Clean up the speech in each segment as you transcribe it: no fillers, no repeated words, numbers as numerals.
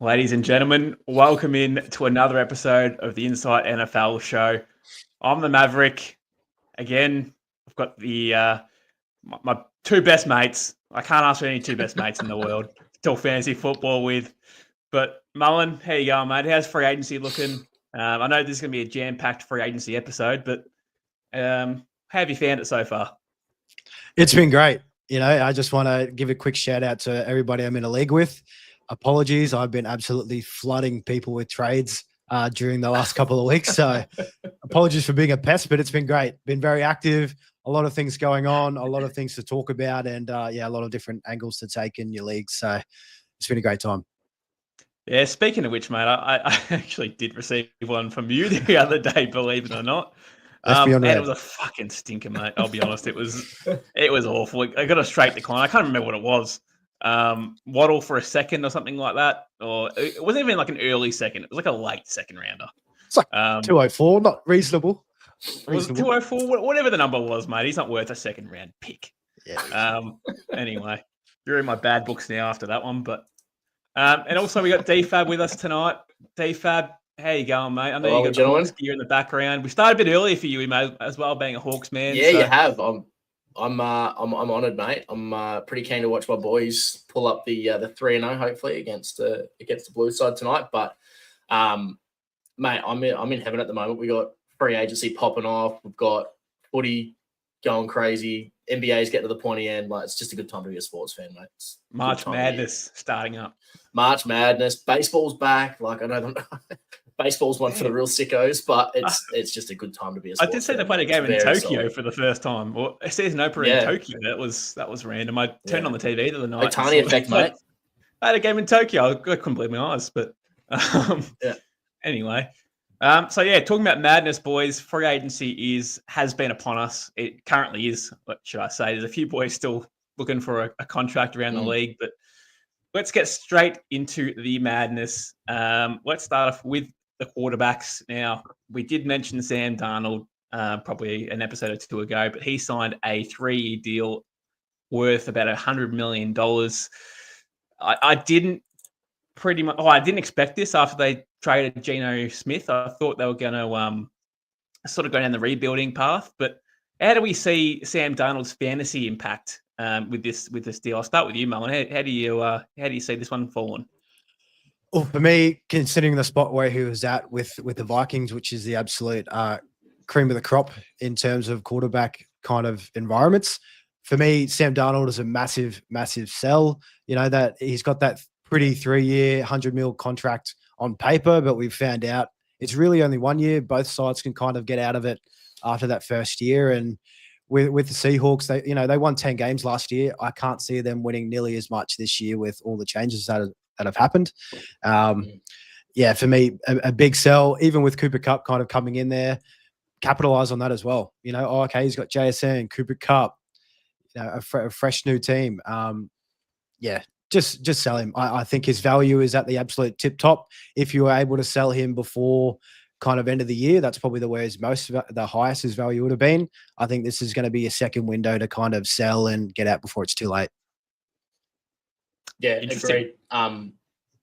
Ladies and gentlemen, welcome in to another episode of the Insight NFL show. I'm the Maverick. Again, I've got the my two best mates. I can't ask for any two best mates in the world to talk fantasy football with. But Mullin, how you going, mate? How's free agency looking? I know this is going to be a jam-packed free agency episode, but how have you found it so far? It's been great. I just want to give a quick shout out to everybody I'm in a league with. Apologies, I've been absolutely flooding people with trades during the last couple of weeks. So apologies for being a pest, but it's been great. Been very active, a lot of things going on, a lot of things to talk about, and a lot of different angles to take in your league. So it's been a great time. Yeah, speaking of which, mate, I actually did receive one from you the other day, believe it or not. And it was a fucking stinker, mate. I'll be honest. It was awful. I got a straight decline. I can't remember what it was. Waddle for a second or something like that. Or it wasn't even like an early second. It was like a late second rounder. It's like 204, not reasonable. Was it 204? Whatever the number was, mate. He's not worth a second round pick. Yeah. Anyway, you're in my bad books now after that one. But and also we got DFab with us tonight. DFab, how you going, mate? I know you got the Hawks gear in the background. We started a bit earlier for you, mate, as well, being a Hawks man. Yeah, so. You have. I'm honoured, mate. I'm pretty keen to watch my boys pull up the 3-0 hopefully against the blue side tonight. But mate, I'm in heaven at the moment. We got free agency popping off. We've got footy going crazy. NBA's getting to the pointy end. Like, it's just a good time to be a sports fan, mate. March Madness starting up. March Madness. Baseball's back. Like, I know baseball's one for the real sickos, but it's just a good time to be a sports fan. I did see they played a game in Tokyo for the first time. Or a season opener in Tokyo. That was random. I turned on the TV the other night. Tiny effect, mate. I had a game in Tokyo. I couldn't believe my eyes. But anyway. Talking about madness, boys, free agency has been upon us. It currently is, what should I say? There's a few boys still looking for a contract around the league, but let's get straight into the madness. Let's start off with the quarterbacks. Now, we did mention Sam Darnold probably an episode or two ago, but he signed a 3-year deal worth about $100 million. I didn't expect this after they traded Geno Smith. I thought they were going to sort of go down the rebuilding path. But how do we see Sam Darnold's fantasy impact with this deal? I'll start with you, Mullin. How do you see this one falling? Well, for me, considering the spot where he was at with the Vikings, which is the absolute cream of the crop in terms of quarterback kind of environments, for me, Sam Darnold is a massive, massive sell. You know, that he's got that pretty 3-year, $100 million contract on paper, but we've found out it's really only 1 year. Both sides can kind of get out of it after that first year. And with the Seahawks, they won 10 games last year. I can't see them winning nearly as much this year with all the changes that have happened. For me, a big sell, even with Cooper Kupp kind of coming in there, capitalize on that as well. You know, he's got JSN, Cooper Kupp, a fresh new team. Just sell him. I think his value is at the absolute tip top. If you were able to sell him before kind of end of the year, that's probably the highest his value would have been. I think this is going to be a second window to kind of sell and get out before it's too late. Yeah, agreed. I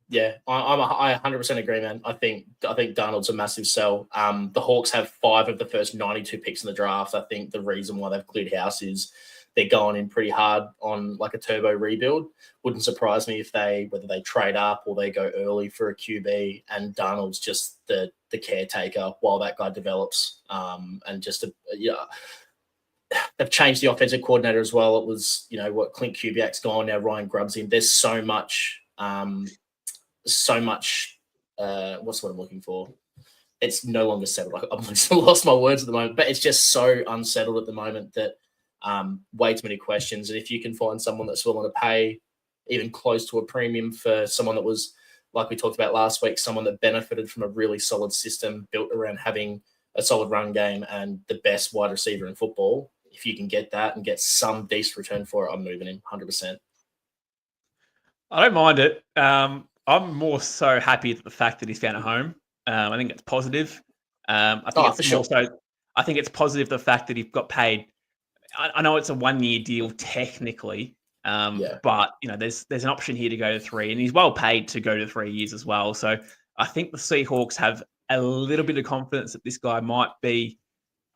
100% agree, man. I think Darnold's a massive sell. The Hawks have 5 of the first 92 picks in the draft. I think the reason why they've cleared house is they're going in pretty hard on like a turbo rebuild. Wouldn't surprise me if whether they trade up or they go early for a QB, and Darnold's just the caretaker while that guy develops. They've changed the offensive coordinator as well. It was, Clint Kubiak's gone, now Ryan Grubb's in. There's so much, what's what I'm looking for? It's no longer settled. I've lost my words at the moment, but it's just so unsettled at the moment that way too many questions. And if you can find someone that's willing to pay even close to a premium for someone that was, like we talked about last week, someone that benefited from a really solid system built around having a solid run game and the best wide receiver in football, if you can get that and get some decent return for it, I'm moving him 100%. I don't mind it. I'm more so happy at the fact that he's found a home. I think it's positive. I think it's positive the fact that he got paid. I know it's a 1-year deal technically, But there's an option here to go to 3, and he's well paid to go to 3 years as well. So I think the Seahawks have a little bit of confidence that this guy might be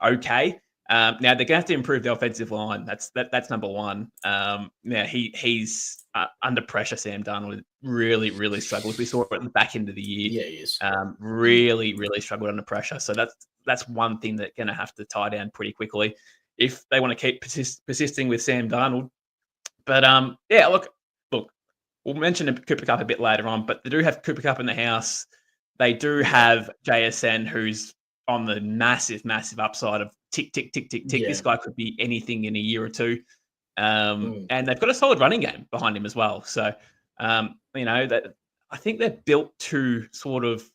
okay. Now they're going to have to improve the offensive line. That's number one. Now he's under pressure. Sam Darnold really, really struggles. We saw it at the back end of the year. Yeah, he is. Really, really struggled under pressure. So that's one thing that's going to have to tie down pretty quickly if they want to keep persisting with Sam Darnold. But look, we'll mention Cooper Kupp a bit later on, but they do have Cooper Kupp in the house. They do have JSN, who's on the massive, massive upside of tick, tick, tick, tick, tick. Yeah. This guy could be anything in a year or two. And they've got a solid running game behind him as well. So, that I think they're built to sort of,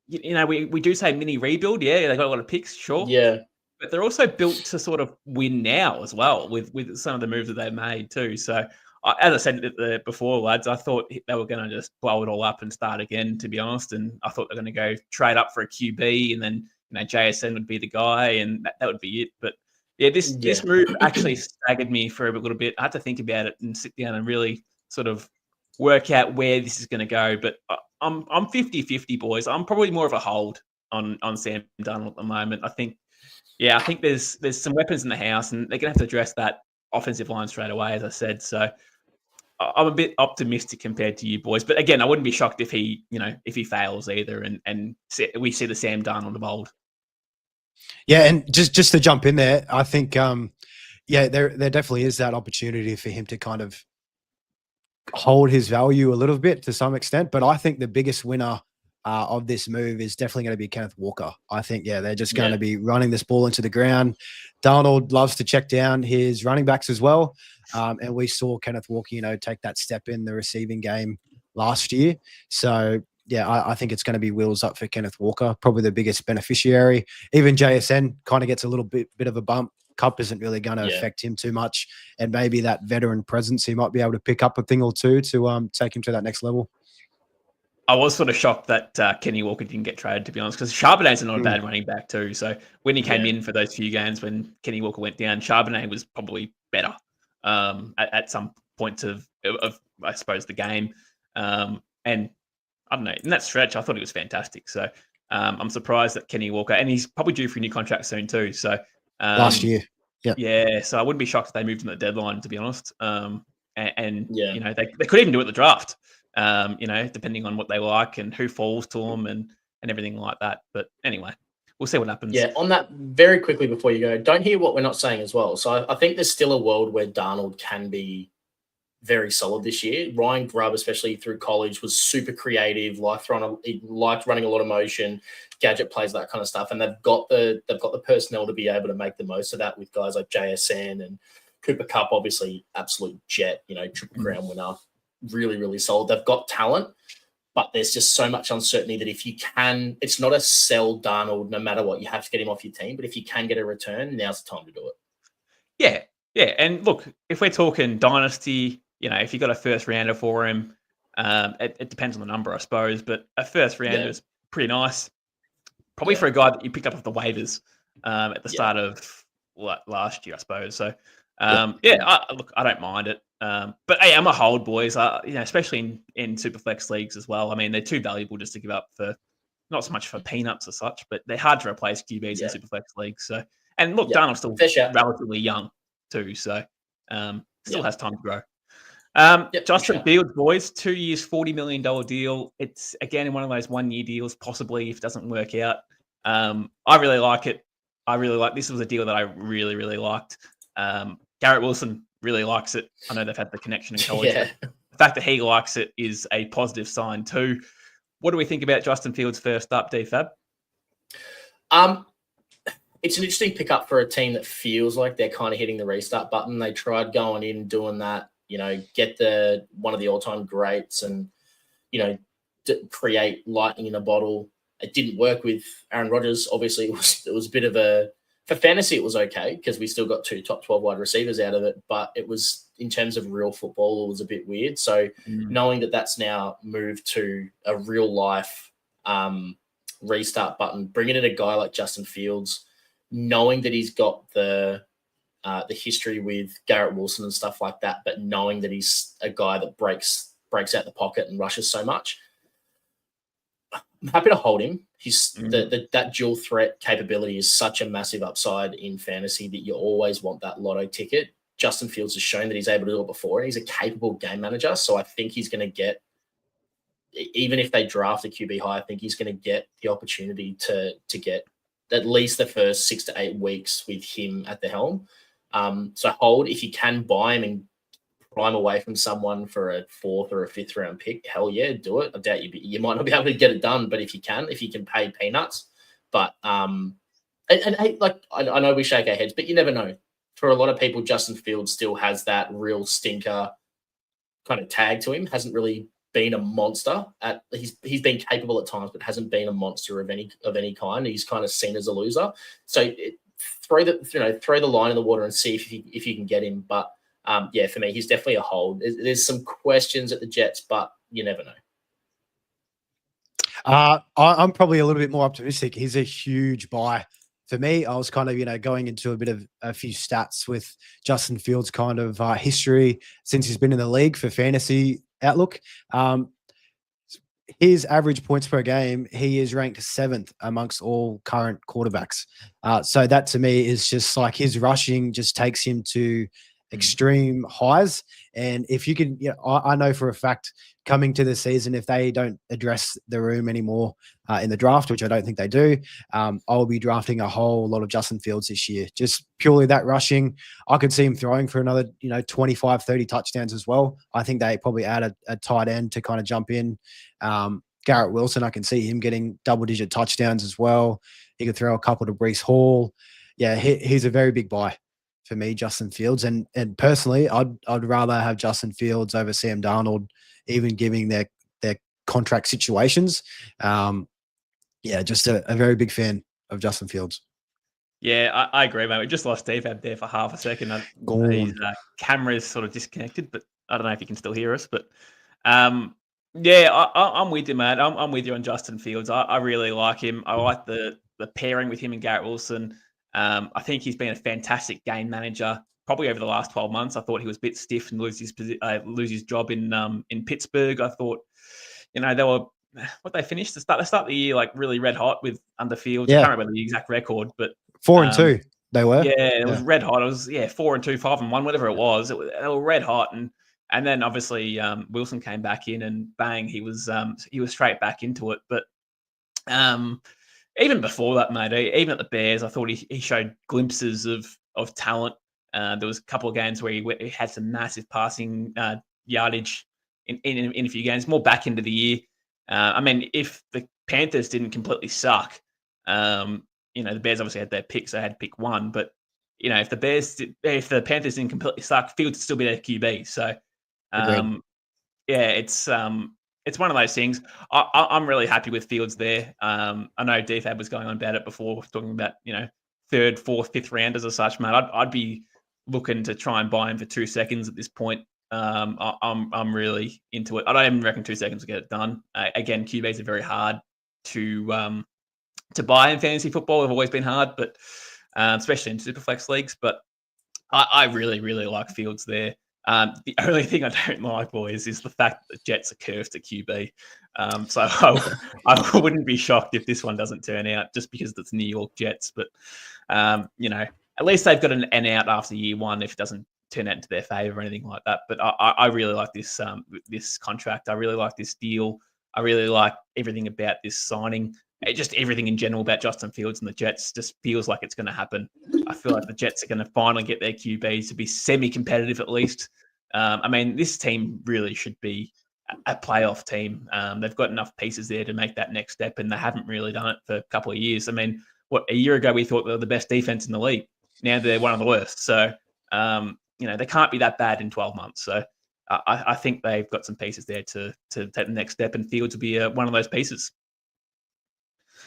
we do say mini rebuild. Yeah, they got a lot of picks, sure. Yeah. But they're also built to sort of win now as well with some of the moves that they've made too. So, as I said before, lads, I thought they were going to just blow it all up and start again, to be honest. And I thought they're going to go trade up for a QB, and then JSN would be the guy, and that would be it. But yeah, this move actually staggered me for a little bit. I had to think about it and sit down and really sort of work out where this is going to go. But I'm 50-50, boys. I'm probably more of a hold on Sam Darnold at the moment. I think there's some weapons in the house, and they're going to have to address that offensive line straight away, as I said. So I'm a bit optimistic compared to you boys. But again, I wouldn't be shocked if he fails either, and we see the Sam Darnold of old. Yeah, and just to jump in there, I think there definitely is that opportunity for him to kind of hold his value a little bit to some extent. But I think the biggest winner of this move is definitely going to be Kenneth Walker. I think, they're just going to be running this ball into the ground. Darnold loves to check down his running backs as well. And we saw Kenneth Walker, take that step in the receiving game last year. So, I think it's going to be wheels up for Kenneth Walker, probably the biggest beneficiary. Even JSN kind of gets a little bit of a bump. Cup isn't really going to affect him too much. And maybe that veteran presence, he might be able to pick up a thing or two to take him to that next level. I was sort of shocked that Kenny Walker didn't get traded, to be honest, because Charbonnet's not a bad running back too. So when he came in for those few games when Kenny Walker went down, Charbonnet was probably better at some points of I suppose, the game. And I don't know, in that stretch, I thought he was fantastic. So I'm surprised that Kenny Walker, and he's probably due for a new contract soon too. So last year. Yeah. So I wouldn't be shocked if they moved him at the deadline, to be honest. They could even do it at the draft. Depending on what they like and who falls to them and everything like that. But anyway, we'll see what happens. Yeah, on that, very quickly before you go, don't hear what we're not saying as well. So I think there's still a world where Darnold can be very solid this year. Ryan Grubb, especially through college, was super creative, he liked running a lot of motion, gadget plays, that kind of stuff. And they've got the personnel to be able to make the most of that with guys like JSN and Cooper Kupp, obviously absolute jet, triple crown winner. Really, really solid. They've got talent, but there's just so much uncertainty that if you can, it's not a sell Darnold no matter what. You have to get him off your team, but if you can get a return, now's the time to do it. Yeah. And look, if we're talking dynasty, if you got a first rounder for him, it depends on the number, I suppose, but a first rounder is pretty nice. Probably for a guy that you picked up off the waivers at the start of last year, I suppose. So, I don't mind it. But hey, I'm a hold, boys. Especially in Superflex leagues as well. I mean, they're too valuable just to give up for, not so much for peanuts as such, but they're hard to replace QBs in Superflex leagues. So, and look, Darnold's still relatively young too, so still has time to grow. Justin Fields, boys, 2 years, $40 million deal. It's again one of those 1 year deals, possibly if it doesn't work out. I really like it. This was a deal that I really, really liked. Garrett Wilson really likes it. I know they've had the connection in college. But the fact that he likes it is a positive sign too. What do we think about Justin Fields first up, DFab? It's an interesting pickup for a team that feels like they're kind of hitting the restart button. They tried going in, doing that, get one of the all-time greats and, create lightning in a bottle. It didn't work with Aaron Rodgers. Obviously, it was a bit of for fantasy, it was okay because we still got 2 top 12 wide receivers out of it. But it was, in terms of real football, it was a bit weird. So knowing that that's now moved to a real life restart button, bringing in a guy like Justin Fields, knowing that he's got the the history with Garrett Wilson and stuff like that, but knowing that he's a guy that breaks out the pocket and rushes so much, I'm happy to hold him. He's that dual threat capability is such a massive upside in fantasy that you always want that lotto ticket. Justin Fields has shown that he's able to do it before. He's a capable game manager, so I think he's going to get, even if they draft a QB high, I think he's going to get the opportunity to get at least the first 6 to 8 weeks with him at the helm. So hold, if you can buy him and prime away from someone for a 4th or a 5th round pick, hell yeah, do it. I doubt you might not be able to get it done, but if you can pay peanuts. But and hey, like I know we shake our heads, but you never know. For a lot of people, Justin Fields still has that real stinker kind of tag to him. Hasn't really been a monster. He's been capable at times, but hasn't been a monster of any kind. He's kind of seen as a loser. So throw the line in the water and see if you can get him. But yeah, for me, he's definitely a hold. There's some questions at the Jets, but you never know. I'm probably a little bit more optimistic. He's a huge buy. For me, I was kind of, going into a few stats with Justin Fields' kind of history since he's been in the league for fantasy outlook. His average points per game, he is ranked 7th amongst all current quarterbacks. So that to me is just like his rushing just takes him to extreme highs. And if you can, I know for a fact coming to the season, if they don't address the room anymore in the draft, which I don't think they do, I'll be drafting a whole lot of Justin Fields this year. Just purely that rushing. I could see him throwing for another, 25, 30 touchdowns as well. I think they probably add a tight end to kind of jump in. Garrett Wilson, I can see him getting double-digit touchdowns as well. He could throw a couple to Breece Hall. Yeah, he's a very big buy for me, Justin Fields. And personally, I'd rather have Justin Fields over Sam Darnold, even giving their contract situations. Just a very big fan of Justin Fields. Yeah, I agree, mate. We just lost DFab there for half a second. His camera's sort of disconnected, but I don't know if you can still hear us. But I'm with you, mate. I'm with you on Justin Fields. I really like him. I like the pairing with him and Garrett Wilson. I think he's been a fantastic game manager. Probably over the last 12 months, I thought he was a bit stiff and lose his job in Pittsburgh. I thought, they were what they finished the start of the year like really red hot with under Fields. Yeah. I can't remember the exact record, but 4-2 they were. Yeah, it was red hot. It was 4-2, 5-1, whatever it was. They were red hot, and then obviously Wilson came back in and bang, he was straight back into it. But even before that, mate, even at the Bears, I thought he showed glimpses of talent. There was a couple of games where he had some massive passing yardage in a few games, more back into the year. If the Panthers didn't completely suck, the Bears obviously had their picks. They had pick 1, but if the Panthers didn't completely suck, Fields would still be their QB. So, it's one of those things. I'm really happy with Fields there. I know DFab was going on about it before, talking about 3rd, 4th, 5th rounders or such, mate. I'd be looking to try and buy him for 2 seconds at this point. I'm really into it. I don't even reckon 2 seconds will get it done. Again, QBs are very hard to buy in fantasy football. They've always been hard, but especially in Superflex leagues. But I really, really like Fields there. The only thing I don't like, boys, is the fact that the Jets are cursed at QB. So I wouldn't be shocked if this one doesn't turn out just because it's New York Jets. But, at least they've got an out after year 1 if it doesn't turn out into their favor or anything like that. But I really like this contract. I really like this deal. I really like everything about this signing. Just everything in general about Justin Fields and the Jets just feels like it's going to happen. I feel like the Jets are going to finally get their QBs to be semi-competitive at least. This team really should be a playoff team. They've got enough pieces there to make that next step, and they haven't really done it for a couple of years. A year ago we thought they were the best defense in the league. Now they're one of the worst. So, they can't be that bad in 12 months. So I think they've got some pieces there to take the next step, and Fields will be one of those pieces.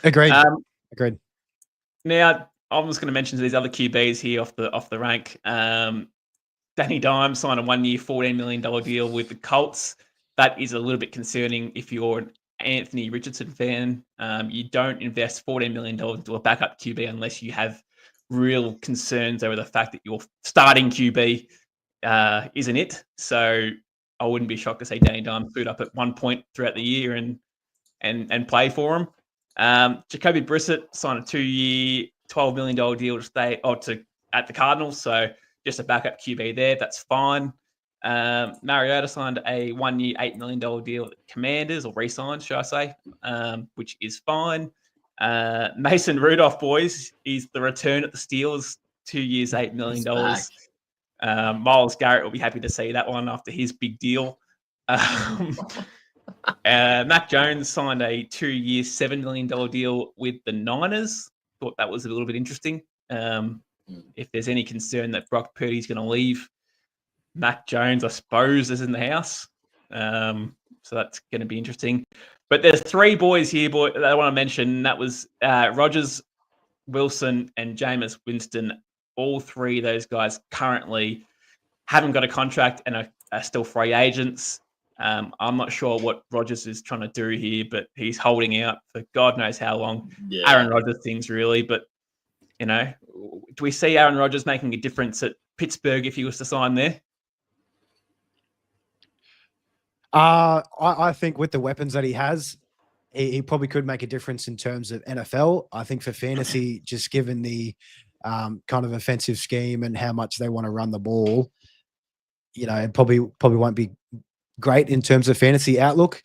Agreed. Now, I'm just going to mention these other QBs here off the rank. Danny Dimes signed a 1-year, $14 million deal with the Colts. That is a little bit concerning if you're an Anthony Richardson fan. You don't invest $14 million into a backup QB unless you have real concerns over the fact that your starting QB isn't it. So I wouldn't be shocked to see Danny Dimes boot up at one point throughout the year and play for him. Jacoby Brissett signed a 2-year, $12 million deal to stay at the Cardinals. So just a backup QB there. That's fine. Mariota signed a 1-year, $8 million deal at the Commanders, or re-signed, should I say, which is fine. Mason Rudolph, boys, is the return at the Steelers, 2 years, $8 million. Myles Garrett will be happy to see that one after his big deal. Mac Jones signed a 2-year, $7 million deal with the Niners. Thought that was a little bit interesting. If there's any concern that Brock Purdy's going to leave, Mac Jones, I suppose, is in the house. So that's going to be interesting. But there's 3 boys here that I want to mention. That was Rodgers, Wilson, and Jameis Winston. All 3 of those guys currently haven't got a contract and are still free agents. I'm not sure what Rodgers is trying to do here, but he's holding out for God knows how long. Yeah. Aaron Rodgers things really, but do we see Aaron Rodgers making a difference at Pittsburgh if he was to sign there? I think with the weapons that he has, he probably could make a difference in terms of NFL. I think for fantasy, just given the kind of offensive scheme and how much they want to run the ball, it probably won't be great in terms of fantasy outlook.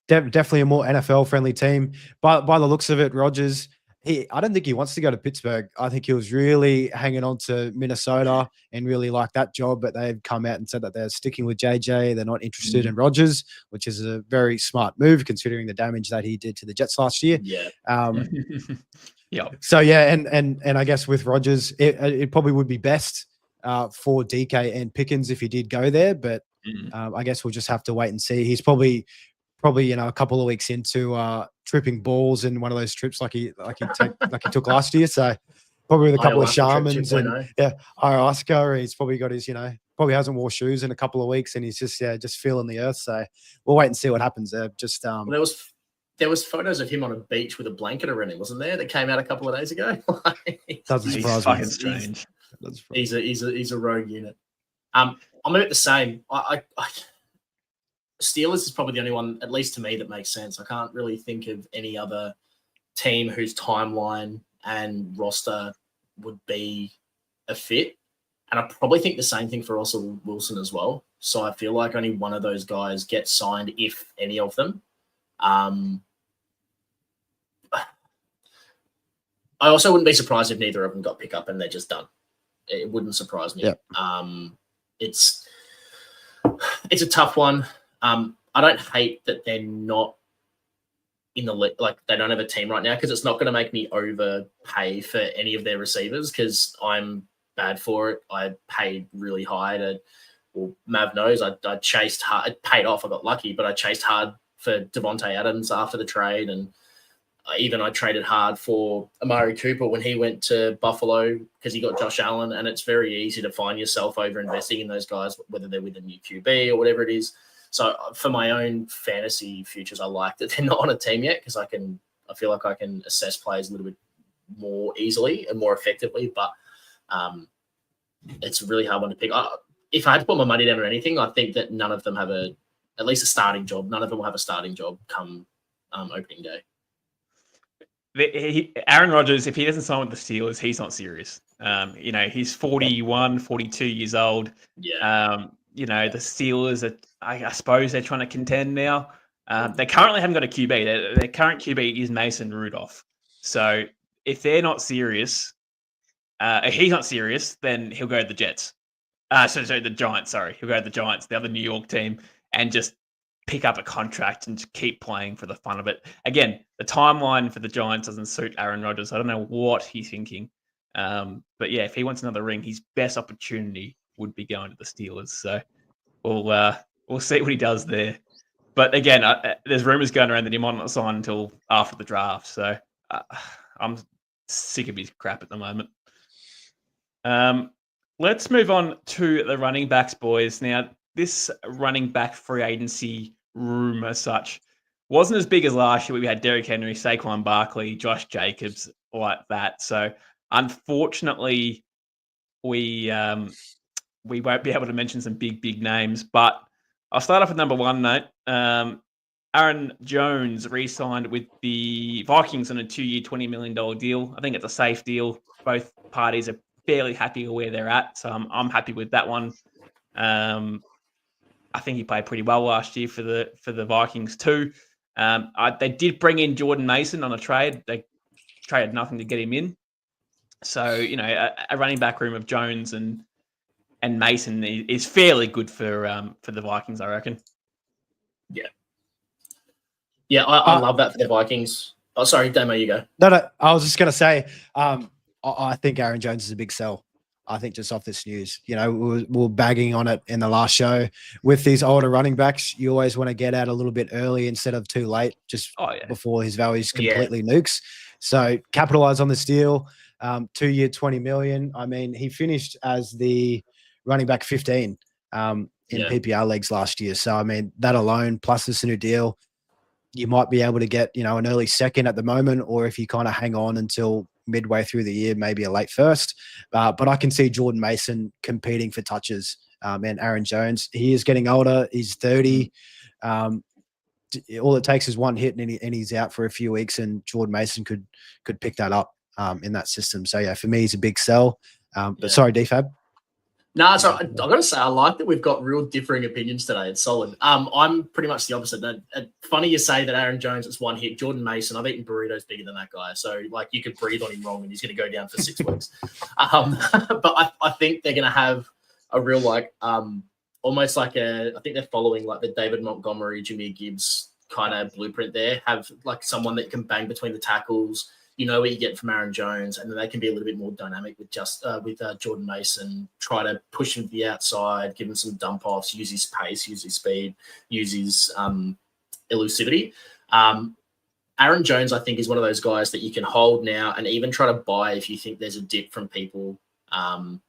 Definitely a more NFL friendly team. By the looks of it, Rodgers, I don't think he wants to go to Pittsburgh. I think he was really hanging on to Minnesota and really liked that job, but they've come out and said that they're sticking with JJ. They're not interested in Rodgers, which is a very smart move considering the damage that he did to the Jets last year. Yeah. Yeah. So and I guess with Rodgers, it probably would be best for DK and Pickens if he did go there, but I guess we'll just have to wait and see. He's probably a couple of weeks into tripping balls in one of those trips like he took last year. So probably with a couple of shamans and ayahuasca, he's probably got his probably hasn't wore shoes in a couple of weeks and he's just feeling the earth. So we'll wait and see what happens there. Just there was photos of him on a beach with a blanket around him, wasn't there? That came out a couple of days ago. Doesn't surprise me. Strange. He's a rogue unit. I'm about the same. I Steelers is probably the only one, at least to me, that makes sense. I can't really think of any other team whose timeline and roster would be a fit. And I probably think the same thing for Russell Wilson as well. So I feel like only one of those guys gets signed, if any of them. I also wouldn't be surprised if neither of them got picked up and they're just done. It wouldn't surprise me. Yeah. It's a tough one. I don't hate that they're not in the like they don't have a team right now because it's not going to make me overpay for any of their receivers because I'm bad for it. I paid really high Mav knows I chased hard. It paid off. I got lucky, but I chased hard for Devontae Adams after the trade, and I traded hard for Amari Cooper when he went to Buffalo because he got Josh Allen, and it's very easy to find yourself over investing in those guys, whether they're with a new QB or whatever it is. So for my own fantasy futures, I like that they're not on a team yet because I feel like I can assess players a little bit more easily and more effectively. But it's a really hard one to pick. If I had to put my money down on anything, I think that none of them have at least a starting job. None of them will have a starting job come opening day. Aaron Rodgers, if he doesn't sign with the Steelers, he's not serious. He's 41, 42 years old. Yeah. The Steelers, I suppose they're trying to contend now. They currently haven't got a QB. Their current QB is Mason Rudolph. So if they're not serious, if he's not serious, then he'll go to the Jets. So the Giants, sorry. He'll go to the Giants, the other New York team, and just pick up a contract and just keep playing for the fun of it. Again, the timeline for the Giants doesn't suit Aaron Rodgers. I don't know what he's thinking. But yeah, if he wants another ring, his best opportunity would be going to the Steelers. So we'll see what he does there. But again, there's rumors going around that he might not sign until after the draft. So I'm sick of his crap at the moment. Let's move on to the running backs, boys. Now, this running back free agency room as such wasn't as big as last year. We had Derrick Henry, Saquon Barkley, Josh Jacobs, like that. So Unfortunately, we won't be able to mention some big names, but I'll start off with number one, mate. Aaron Jones re-signed with the Vikings on a 2-year, $20 million deal. I think it's a safe deal. Both parties are fairly happy with where they're at, so I'm happy with that one. I think he played pretty well last year for the Vikings too. They did bring in Jordan Mason on a trade. They traded nothing to get him in. So, a running back room of Jones and Mason is fairly good for the Vikings, I reckon. Yeah. Yeah, I love that for the Vikings. Oh, sorry, Damo, you go. No, I was just going to say, I think Aaron Jones is a big sell. I think just off this news, we were bagging on it in the last show. With these older running backs, you always want to get out a little bit early instead of too late, just before his values completely nukes. So capitalize on this deal. 2-year, $20 million. I mean, he finished as the running back 15 in PPR leagues last year. So, I mean, that alone, plus this new deal, you might be able to get, an early second at the moment, or if you kind of hang on until midway through the year, maybe a late first. But I can see Jordan Mason competing for touches. And Aaron Jones, he is getting older. He's 30. All it takes is one hit and he's out for a few weeks, and Jordan Mason could pick that up in that system. So, yeah, for me, he's a big sell. But sorry, DFab. No, so I've got to say, I like that we've got real differing opinions today. It's solid. I'm pretty much the opposite. Funny you say that Aaron Jones is one hit. Jordan Mason, I've eaten burritos bigger than that guy. So, you could breathe on him wrong and he's going to go down for 6 weeks. But I think they're going to have a real, almost I think they're following, the David Montgomery, Jameer Gibbs kind of blueprint there. Have, someone that can bang between the tackles. You know what you get from Aaron Jones, and then they can be a little bit more dynamic with Jordan Mason. Try to push him to the outside, give him some dump offs, use his pace, use his speed, use his elusivity. Aaron Jones, I think, is one of those guys that you can hold now and even try to buy if you think there's a dip from people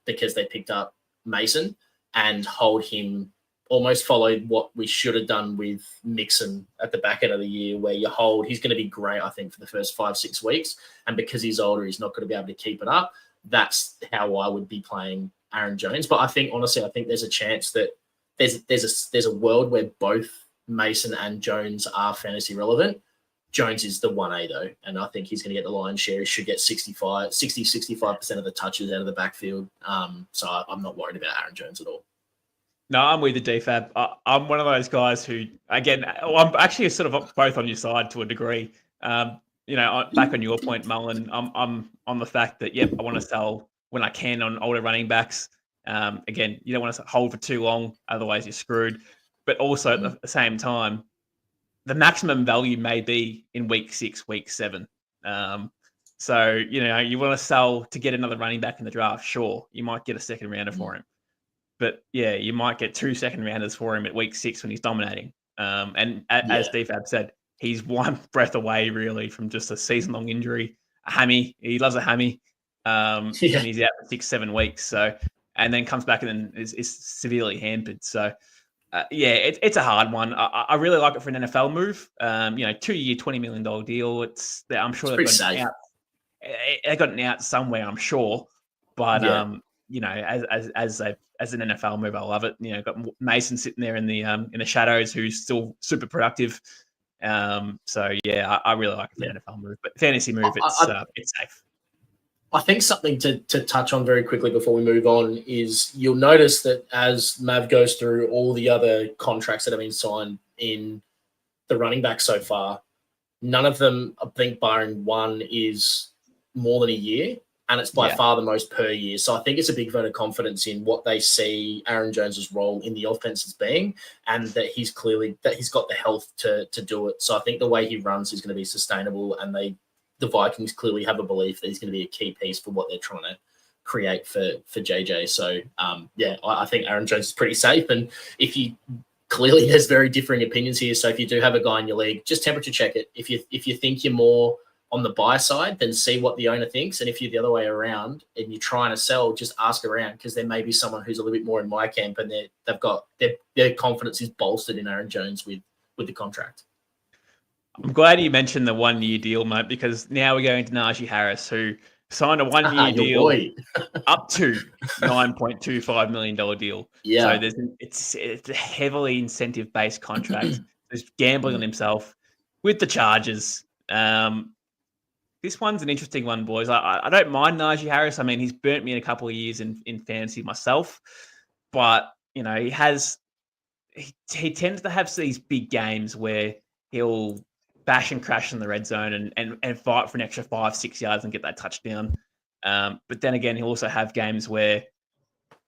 because they picked up Mason, and hold him. Almost followed what we should have done with Mixon at the back end of the year, where you hold. He's going to be great, I think, for the first 5-6 weeks. And because he's older, he's not going to be able to keep it up. That's how I would be playing Aaron Jones. But I think, honestly, there's a chance that there's a world where both Mason and Jones are fantasy relevant. Jones is the 1A, though. And I think he's going to get the lion's share. He should get 65% of the touches out of the backfield. So I'm not worried about Aaron Jones at all. No, I'm with the DFab. I'm one of those guys who, again, I'm actually sort of both on your side to a degree. Back on your point, Mullin, I'm on the fact that, I want to sell when I can on older running backs. Again, you don't want to hold for too long, otherwise you're screwed. But also at the same time, the maximum value may be in week 6, week 7. So, you want to sell to get another running back in the draft. Sure, you might get a second rounder for him. But you might get 2 second rounders for him at week 6 when he's dominating. And as DFab said, he's one breath away really from just a season-long injury, a hammy. He loves a hammy, and he's out for 6-7 weeks. So, and then comes back and then is severely hampered. So, it's a hard one. I really like it for an NFL move. 2-year, $20 million deal. I'm sure they've got an out. They got an out somewhere, I'm sure. But as an NFL move, I love it. Got Mason sitting there in the shadows, who's still super productive. I really like the NFL move, but fantasy move, it's safe. I think something to touch on very quickly before we move on is you'll notice that as Mav goes through all the other contracts that have been signed in the running back so far, none of them, I think, barring one, is more than a year. And it's by far the most per year. So I think it's a big vote of confidence in what they see Aaron Jones's role in the offense as being, and that he's got the health to do it. So I think the way he runs is going to be sustainable, and the Vikings clearly have a belief that he's going to be a key piece for what they're trying to create for JJ. So I think Aaron Jones is pretty safe. And clearly there's very differing opinions here. So if you do have a guy in your league, just temperature check it. If you think you're more on the buy side, then see what the owner thinks. And if you're the other way around and you're trying to sell, just ask around, because there may be someone who's a little bit more in my camp, and they've got their confidence is bolstered in Aaron Jones with the contract. I'm glad you mentioned the 1-year deal, mate, because now we're going to Najee Harris, who signed a 1 year Your deal boy. up to $9.25 million deal. Yeah. So it's a heavily incentive based contract. There's gambling on himself with the Chargers. This one's an interesting one, boys. I don't mind Najee Harris. I mean, he's burnt me in a couple of years in fantasy myself, but you know, he tends to have these big games where he'll bash and crash in the red zone and fight for an extra 5-6 yards and get that touchdown. But then again, he'll also have games where,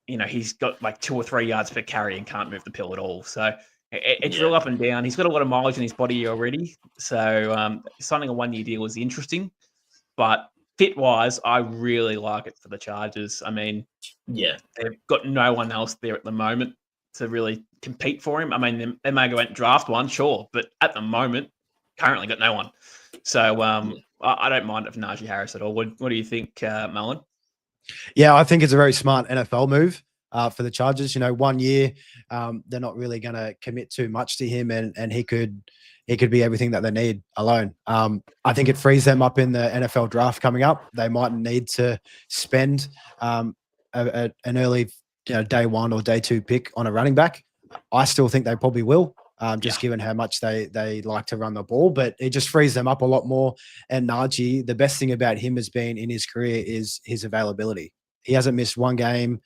you know, he's got like 2 or 3 yards per carry and can't move the pill at all. So it's real up and down. He's got a lot of mileage in his body already. So signing a 1 year deal is interesting. But fit-wise, I really like it for the Chargers. I mean, they've got no one else there at the moment to really compete for him. I mean, they may go out and draft one, sure, but at the moment, currently got no one. So I don't mind it for Najee Harris at all. What do you think, Mullin? Yeah, I think it's a very smart NFL move for the Chargers. You know, 1 year, they're not really going to commit too much to him, and he could be everything that they need alone. I think it frees them up in the NFL draft coming up. They might need to spend an early, day 1 or day 2 pick on a running back. I still think they probably will. Given how much they like to run the ball, but it just frees them up a lot more. And Najee, the best thing about him has been in his career is his availability. He hasn't missed one game.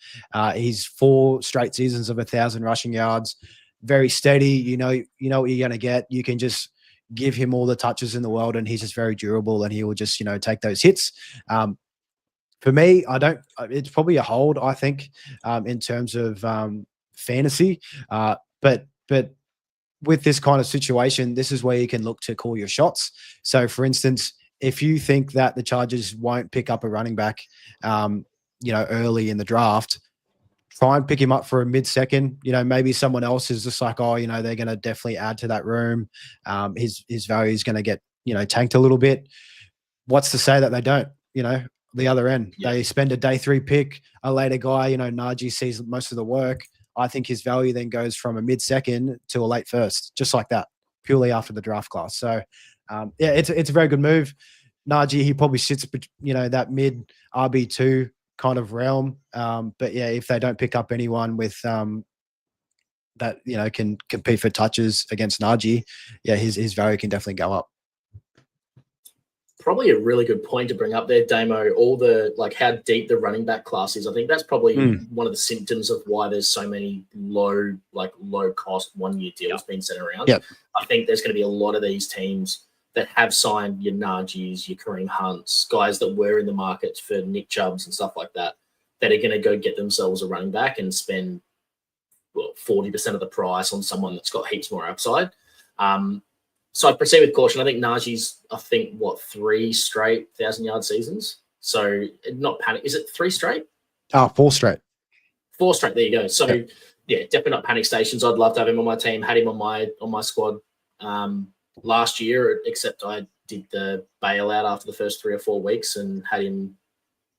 He's 4 straight seasons of 1,000 rushing yards. Very steady. You know what you're going to get. You can just give him all the touches in the world, and he's just very durable, and he will just take those hits. For me, it's probably a hold, I think, in terms of fantasy. But with this kind of situation, this is where you can look to call your shots. So, for instance, if you think that the Chargers won't pick up a running back, early in the draft, try and pick him up for a mid-second. Maybe someone else is just like, they're going to definitely add to that room. His value is going to get, tanked a little bit. What's to say that they don't, the other end? Yeah. They spend a day 3 pick, a later guy, Najee sees most of the work. I think his value then goes from a mid-second to a late first, just like that, purely after the draft class. So, it's a very good move. Najee, he probably sits, that mid RB2 kind of realm. But yeah, if they don't pick up anyone with that can compete for touches against Najee, his value can definitely go up. Probably a really good point to bring up there, Damo. All the how deep the running back class is. I think that's probably one of the symptoms of why there's so many low cost 1 year deals being sent around. Yep. I think there's going to be a lot of these teams that have signed your Najees, your Kareem Hunts, guys that were in the market for Nick Chubbs and stuff like that, that are going to go get themselves a running back and spend 40% of the price on someone that's got heaps more upside. So I proceed with caution. I think Najee's, 3 straight 1,000-yard seasons. So not panic. Is it 3 straight? 4 straight. 4 straight. There you go. So definitely not panic stations. I'd love to have him on my team. Had him on my squad last year, except I did the bailout after the first 3 or 4 weeks and had him,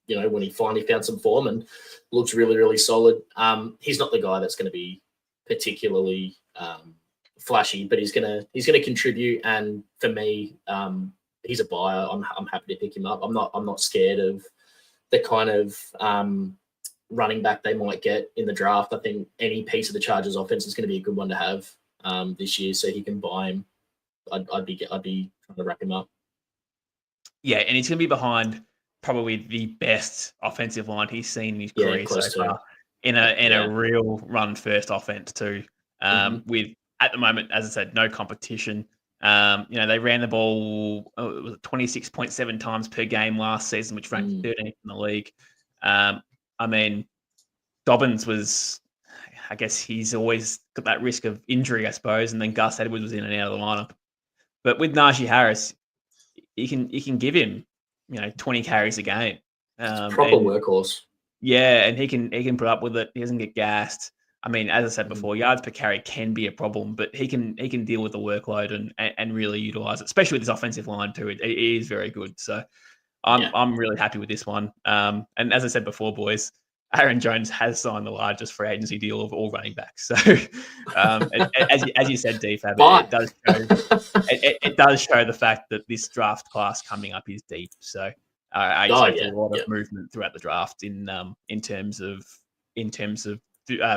when he finally found some form and looks really, really solid. He's not the guy that's going to be particularly flashy, but he's gonna contribute. And for me, he's a buyer. I'm happy to pick him up. I'm not scared of the kind of running back they might get in the draft. I think any piece of the Chargers offense is going to be a good one to have this year, so he can buy him. I'd be trying to wrap him up. Yeah, and he's going to be behind probably the best offensive line he's seen in his career so far. In a real run first offense too. With at the moment, as I said, no competition. They ran the ball 26.7 times per game last season, which ranked 13th in the league. I mean, Dobbins was, I guess he's always got that risk of injury, I suppose, and then Gus Edwards was in and out of the lineup. But with Najee Harris, you can give him, 20 carries a game. Proper workhorse. Yeah, and he can put up with it. He doesn't get gassed. I mean, as I said before, yards per carry can be a problem, but he can deal with the workload and really utilize it, especially with his offensive line too. It is very good. So I'm really happy with this one. And as I said before, boys, Aaron Jones has signed the largest free agency deal of all running backs. So as you said, DFab, it does show the fact that this draft class coming up is deep. So I expect a lot of movement throughout the draft in terms of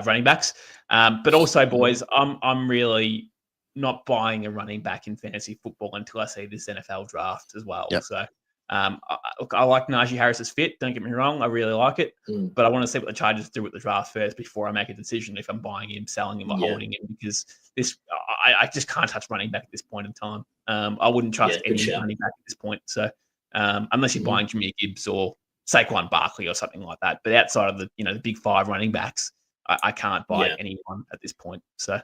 running backs. But also, boys, I'm really not buying a running back in fantasy football until I see this NFL draft as well. Yep. So I like Najee Harris's fit. Don't get me wrong, I really like it. But I want to see what the Chargers do with the draft first before I make a decision if I'm buying him, selling him, or holding him, because I just can't touch running back at this point in time. I wouldn't trust any running back at this point. So unless you're buying Jahmyr Gibbs or Saquon Barkley or something like that, but outside of the the big five running backs, I can't buy anyone at this point. So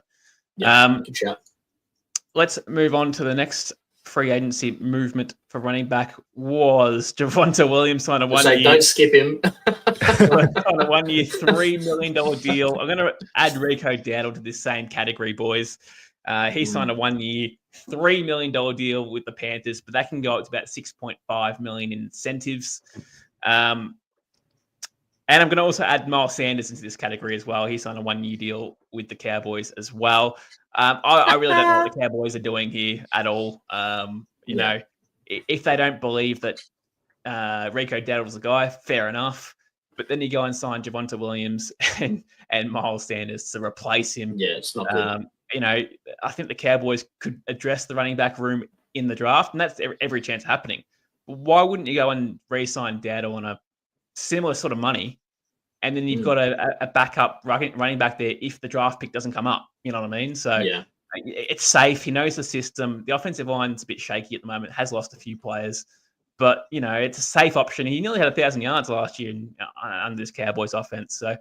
let's move on to the next free agency movement for running back. Was Javonte Williams on a 1 year? Don't skip him. On a 1 year, $3 million deal. I'm going to add Rico Dowdle to this same category, boys. He signed a 1 year, $3 million deal with the Panthers, but that can go up to about $6.5 million in incentives. And I'm going to also add Miles Sanders into this category as well. He signed a 1 year deal with the Cowboys as well. I really don't know what the Cowboys are doing here at all. You know, if they don't believe that Rico Dowdle's the guy, fair enough. But then you go and sign Javonte Williams and Miles Sanders to replace him. Yeah, it's not good. I think the Cowboys could address the running back room in the draft, and that's every chance happening. Why wouldn't you go and re-sign Dowdle on a similar sort of money, and then you've got a backup running back there if the draft pick doesn't come up? You know what I mean? So it's safe. He knows the system. The offensive line's a bit shaky at the moment. Has lost a few players, but it's a safe option. He nearly had 1,000 yards last year under this Cowboys offense. So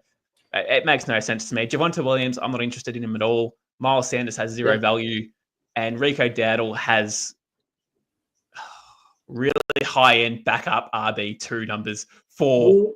it makes no sense to me. Javonte Williams, I'm not interested in him at all. Miles Sanders has zero value, and Rico Dowdle has really high-end backup RB2 numbers for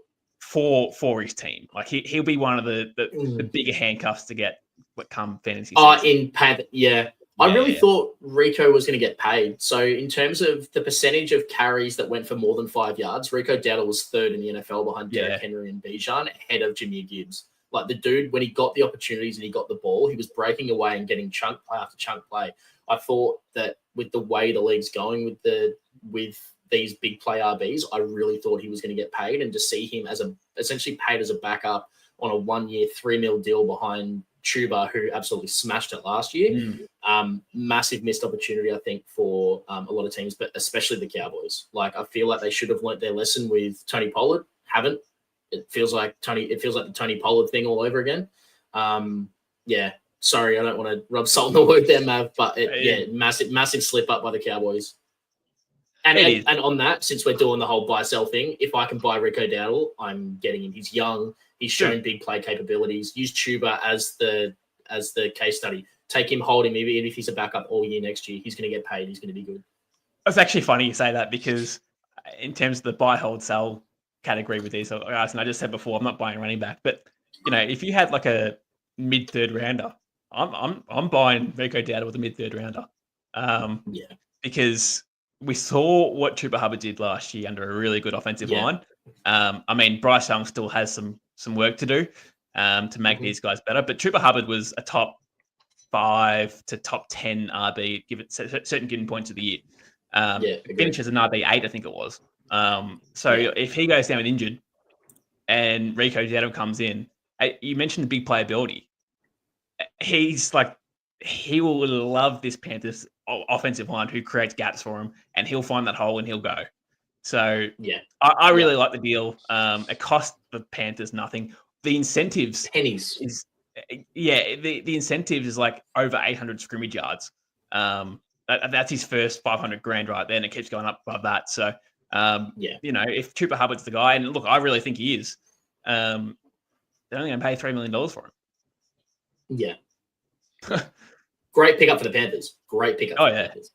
his team. Like he'll be one of the bigger handcuffs to get what come fantasy season. I really thought Rico was going to get paid. So in terms of the percentage of carries that went for more than 5 yards, Rico Dowdle was third in the NFL behind Derrick Henry and Bijan, ahead of Jahmyr Gibbs. Like the dude, when he got the opportunities and he got the ball, he was breaking away and getting chunk play after chunk play. I thought that with the way the league's going with these big play RBs, I really thought he was going to get paid, and to see him as essentially paid as a backup on a 1 year, $3 million deal behind Chuba, who absolutely smashed it last year. Massive missed opportunity, I think, for a lot of teams, but especially the Cowboys. Like, I feel like they should have learnt their lesson with Tony Pollard. Haven't. It feels like the Tony Pollard thing all over again. Sorry, I don't want to rub salt in the wound there, Mav, but massive slip up by the Cowboys. And on that, since we're doing the whole buy sell thing, if I can buy Rico Dowdle, I'm getting him. He's young. He's shown big play capabilities. Use Chuba as the case study. Take him, hold him, even if he's a backup all year next year. He's going to get paid. He's going to be good. It's actually funny you say that, because in terms of the buy, hold, sell category with these guys, and I just said before, I'm not buying a running back, but if you had like a mid-third rounder, I'm buying Rico Dowdle with a mid-third rounder. Because we saw what Chuba Hubbard did last year under a really good offensive line. I mean, Bryce Young still has some work to do to make these guys better, but Chuba Hubbard was a top 5 to top 10 RB, given certain given points of the year. Finished as an RB8, I think it was. If he goes down with injured and Rico Dowdle comes in, you mentioned the big playability. He will love this Panthers offensive line who creates gaps for him, and he'll find that hole and he'll go. So I really like the deal. It cost the Panthers nothing. The incentives pennies the incentives is like over 800 scrimmage yards. That's his first $500,000 right there, and it keeps going up above that. So if Chuba Hubbard's the guy, and look, I really think he is, they're only going to pay $3 million for him. Great pickup for the Panthers. Great pickup. For the Panthers.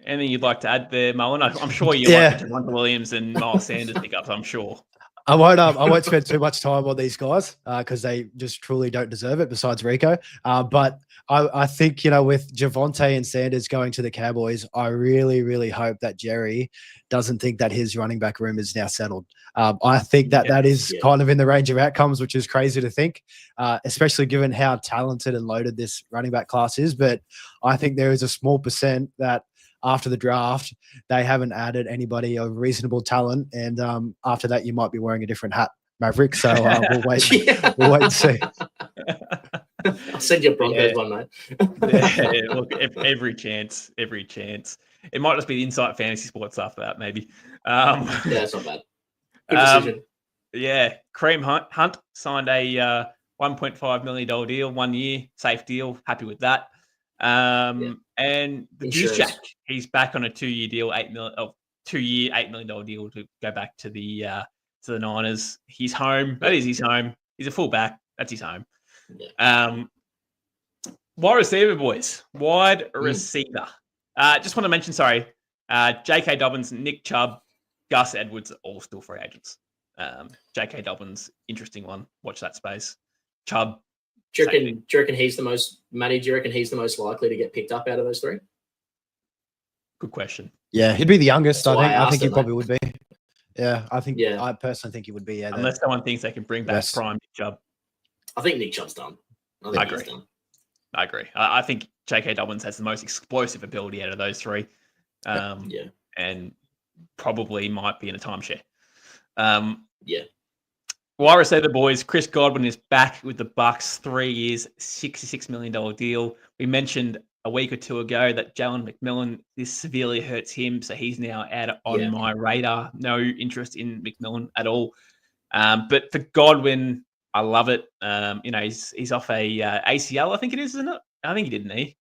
Anything you'd like to add there, Mullin? I'm sure you like the Javonte Williams and Miles Sanders pickups. I'm sure. I won't spend too much time on these guys because they just truly don't deserve it. Besides Rico, but I think with Javonte and Sanders going to the Cowboys, I really, really hope that Jerry doesn't think that his running back room is now settled. I think that is kind of in the range of outcomes, which is crazy to think, especially given how talented and loaded this running back class is. But I think there is a small percent that after the draft, they haven't added anybody of reasonable talent. And after that, you might be wearing a different hat, Maverick. So we'll wait. We'll wait and see. I'll send you a Broncos one, mate. Look, every chance. It might just be the Insight Fantasy Sports after that, maybe. Yeah, that's not bad. Good decision. Yeah, Kareem Hunt signed a $1.5 million deal, 1 year, safe deal. Happy with that. And the Juice Jack, he's back on a 2-year deal, $8 million deal to go back to the Niners. He's home. That is his home. He's a fullback. That's his home. Yeah. Wide receiver, boys. Wide receiver. Just want to mention, J.K. Dobbins, Nick Chubb, Gus Edwards are all still free agents. J.K. Dobbins, interesting one. Watch that space. Chubb. Do you reckon he's the most, Matty, do you reckon he's the most likely to get picked up out of those three? Good question. Yeah, he'd be the youngest, That's I think he probably would be. Yeah, I personally think he would be. Yeah, unless someone thinks they can bring back prime Nick Chubb. I think Nick Chubb's done. I agree. I think J.K. Dobbins has the most explosive ability out of those three. And probably might be in a timeshare. Wide receiver, boys. Chris Godwin is back with the Bucks. 3 years, $66 million deal. We mentioned a week or two ago that Jalen McMillan, this severely hurts him, so he's now out on my radar. No interest in McMillan at all. But for Godwin, I love it. He's off a ACL, I think it is, isn't it? I think he did, didn't he?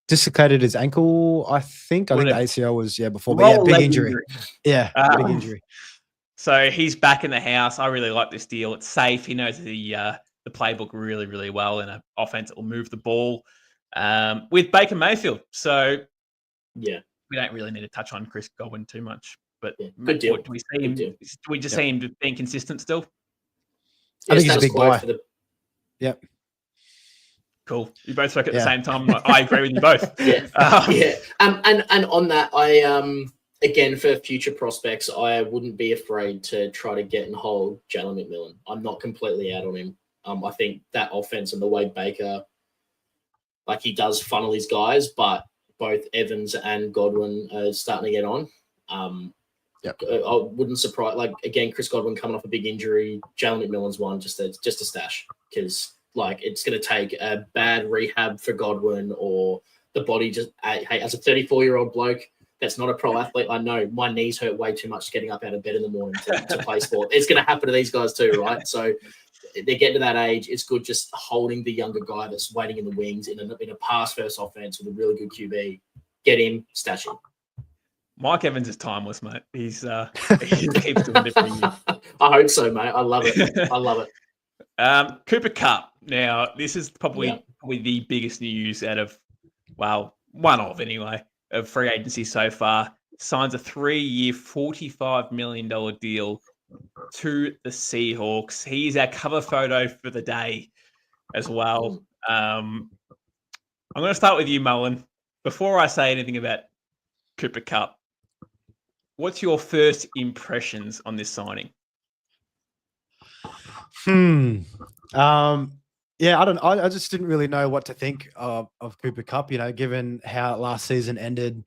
Dislocated his ankle, I think. I think the ACL was before, but big injury. Big injury. So he's back in the house. I really like this deal. It's safe. He knows the playbook really, really well in an offense that will move the ball with Baker Mayfield. So we don't really need to touch on Chris Godwin too much. But good deal. Do we see him? Do we just see him being consistent still? I think he's a big guy. Yep. Cool. You both spoke at the same time. I agree with you both. And on that, again, for future prospects, I wouldn't be afraid to try to get and hold Jalen McMillan. I'm not completely out on him. I think that offense and the way Baker, he does funnel his guys, but both Evans and Godwin are starting to get on. I wouldn't surprise. Again, Chris Godwin coming off a big injury. Jalen McMillan's one just a stash because it's going to take a bad rehab for Godwin or the body just. Hey, as a 34-year-old bloke that's not a pro athlete, I know my knees hurt way too much getting up out of bed in the morning to play sport. It's going to happen to these guys too, right? So they get to that age. It's good just holding the younger guy that's waiting in the wings in a pass-first offense with a really good QB. Get him, stash him. Mike Evans is timeless, mate. He keeps doing different. I hope so, mate. I love it. Cooper Kupp. Now, this is probably the biggest news out of, one of anyway, of free agency so far. Signs a 3-year, $45 million deal to the Seahawks. He is our cover photo for the day as well. I'm going to start with you, Mullin. Before I say anything about Cooper Kupp, what's your first impressions on this signing? I just didn't really know what to think of Cooper Kupp, given how last season ended.